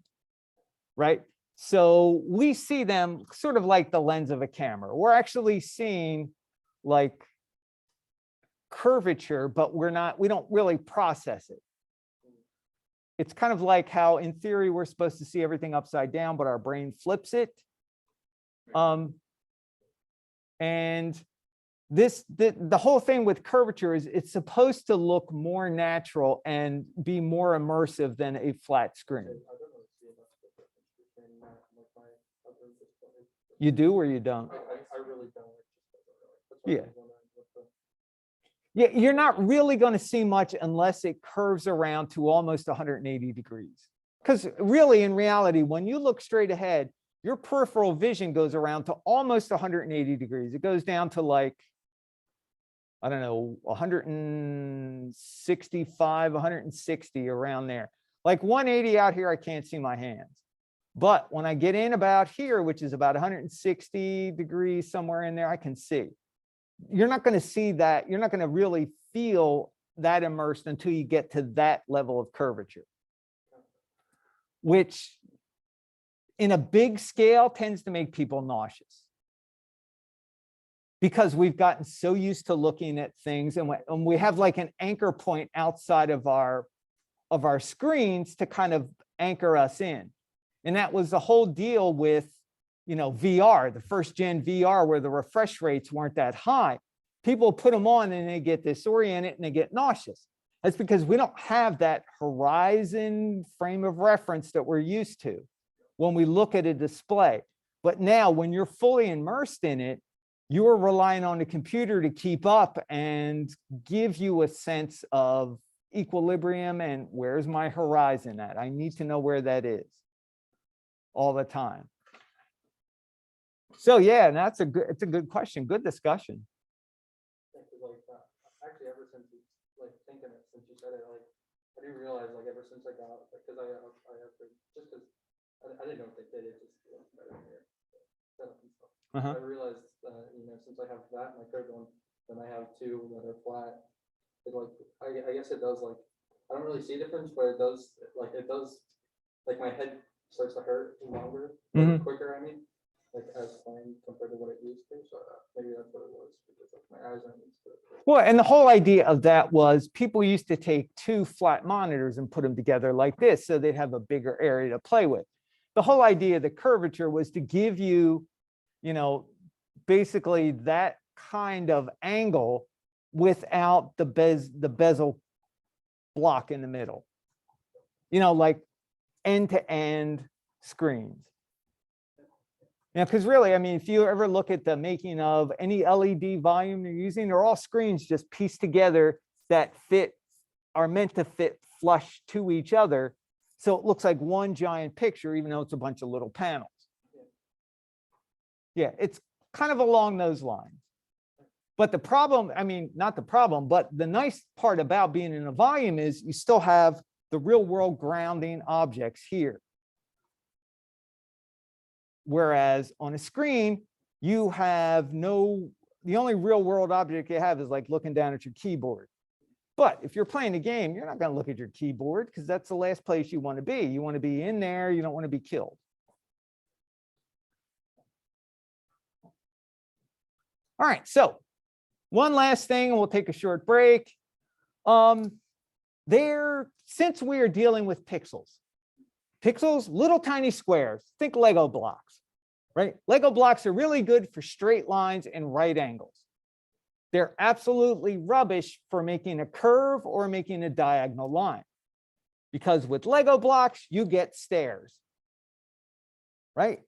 right? So we see them sort of like the lens of a camera. We're actually seeing like curvature, but we don't really process it. It's kind of like how in theory, we're supposed to see everything upside down, but our brain flips it. And the whole thing with curvature is it's supposed to look more natural and be more immersive than a flat screen. I don't really see enough difference between that and like my other displays. You do or you don't? I really don't. It just doesn't really. That's why I Yeah. was wondering what the. Yeah, you're not really going to see much unless it curves around to almost 180 degrees. Because really, in reality, when you look straight ahead, your peripheral vision goes around to almost 180 degrees. It goes down to like, I don't know, 165, 160 around there. Like 180 out here, I can't see my hands. But when I get in about here, which is about 160 degrees, somewhere in there, I can see. You're not going to see that. You're not going to really feel that immersed until you get to that level of curvature, which in a big scale tends to make people nauseous because we've gotten so used to looking at things and we have like an anchor point outside of our screens to kind of anchor us in. And that was the whole deal with, VR, the first gen VR, where the refresh rates weren't that high. People put them on and they get disoriented and they get nauseous. That's because we don't have that horizon frame of reference that we're used to when we look at a display. But now when you're fully immersed in it, you're relying on the computer to keep up and give you a sense of equilibrium and where's my horizon at? I need to know where that is all the time. So yeah, and it's a good question, good discussion. Actually, ever since thinking it, since you said it, I do realize ever since I got because I have to just because I didn't know what they did, it just better here. I realized since I have that and my third one, then I have two that are flat. It I guess it does I don't really see a difference, but it does my head starts to hurt longer, quicker. I mean. As fine compared to what it used to. So maybe that's what it was because my eyes aren't used to it. Well, and the whole idea of that was people used to take two flat monitors and put them together like this so they'd have a bigger area to play with. The whole idea of the curvature was to give you, basically that kind of angle without the bezel block in the middle, like end-to-end screens. Because really, I mean, if you ever look at the making of any LED volume you're using, they're all screens just pieced together that are meant to fit flush to each other. So it looks like one giant picture, even though it's a bunch of little panels. Yeah, it's kind of along those lines. But the problem, I mean, not the problem, but the nice part about being in a volume is you still have the real world grounding objects here. Whereas on a screen, you have the only real world object you have is like looking down at your keyboard. But if you're playing a game, you're not going to look at your keyboard because that's the last place you want to be. You want to be in there. You don't want to be killed. All right. So one last thing, and we'll take a short break. Since we are dealing with pixels, little tiny squares, think Lego blocks, right? Lego blocks are really good for straight lines and right angles. They're absolutely rubbish for making a curve or making a diagonal line. Because with Lego blocks, you get stairs, right?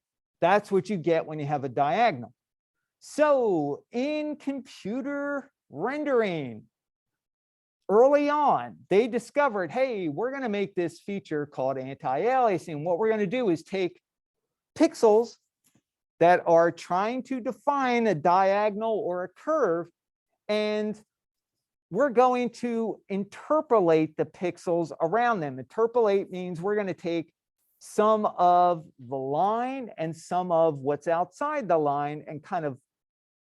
That's what you get when you have a diagonal. So in computer rendering, early on, they discovered, hey, we're going to make this feature called anti-aliasing. What we're going to do is take pixels that are trying to define a diagonal or a curve, and we're going to interpolate the pixels around them. Interpolate means we're going to take some of the line and some of what's outside the line and kind of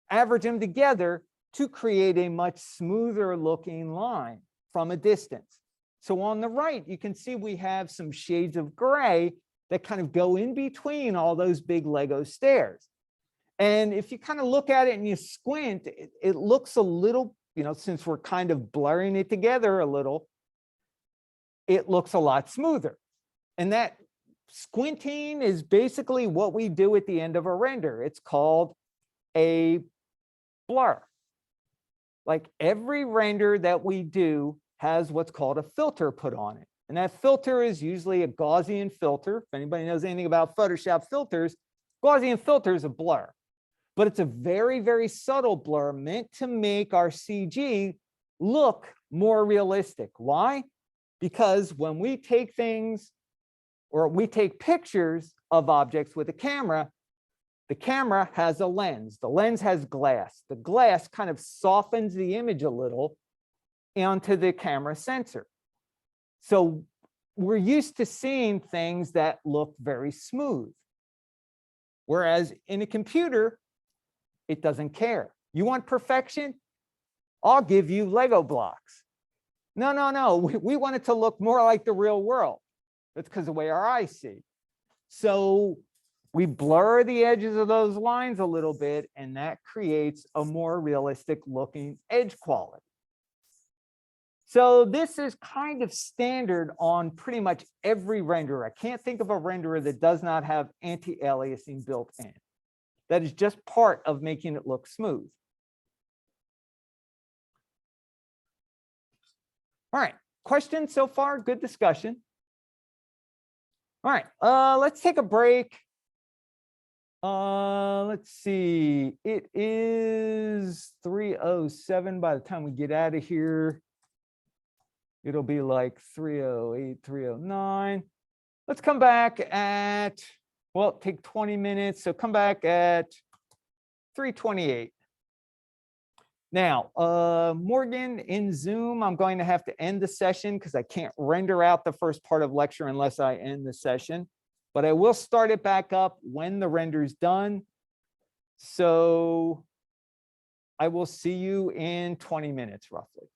average them together to create a much smoother looking line from a distance. So on the right, you can see we have some shades of gray that kind of go in between all those big Lego stairs. And if you kind of look at it and you squint, it looks a little since we're kind of blurring it together a little, it looks a lot smoother. And that squinting is basically what we do at the end of a render. It's called a blur. Like every render that we do has what's called a filter put on it. And that filter is usually a Gaussian filter. If anybody knows anything about Photoshop filters, Gaussian filter is a blur. But it's a very, very subtle blur meant to make our CG look more realistic. Why? Because when we take things or we take pictures of objects with a camera, the camera has a lens. The lens has glass. The glass kind of softens the image a little onto the camera sensor. So we're used to seeing things that look very smooth. Whereas in a computer, it doesn't care. You want perfection? I'll give you Lego blocks. No, no, no. We want it to look more like the real world. That's because of the way our eyes see. So we blur the edges of those lines a little bit, and that creates a more realistic looking edge quality. So this is kind of standard on pretty much every renderer. I can't think of a renderer that does not have anti-aliasing built in. That is just part of making it look smooth. All right, questions so far? Good discussion. All right, let's take a break. Let's see, it is 3:07 by the time we get out of here. It'll be like 3:08, 3:09. Let's come back at, well, take 20 minutes. So come back at 3:28. Now, Morgan, in Zoom, I'm going to have to end the session because I can't render out the first part of lecture unless I end the session. But I will start it back up when the render's done. So I will see you in 20 minutes roughly.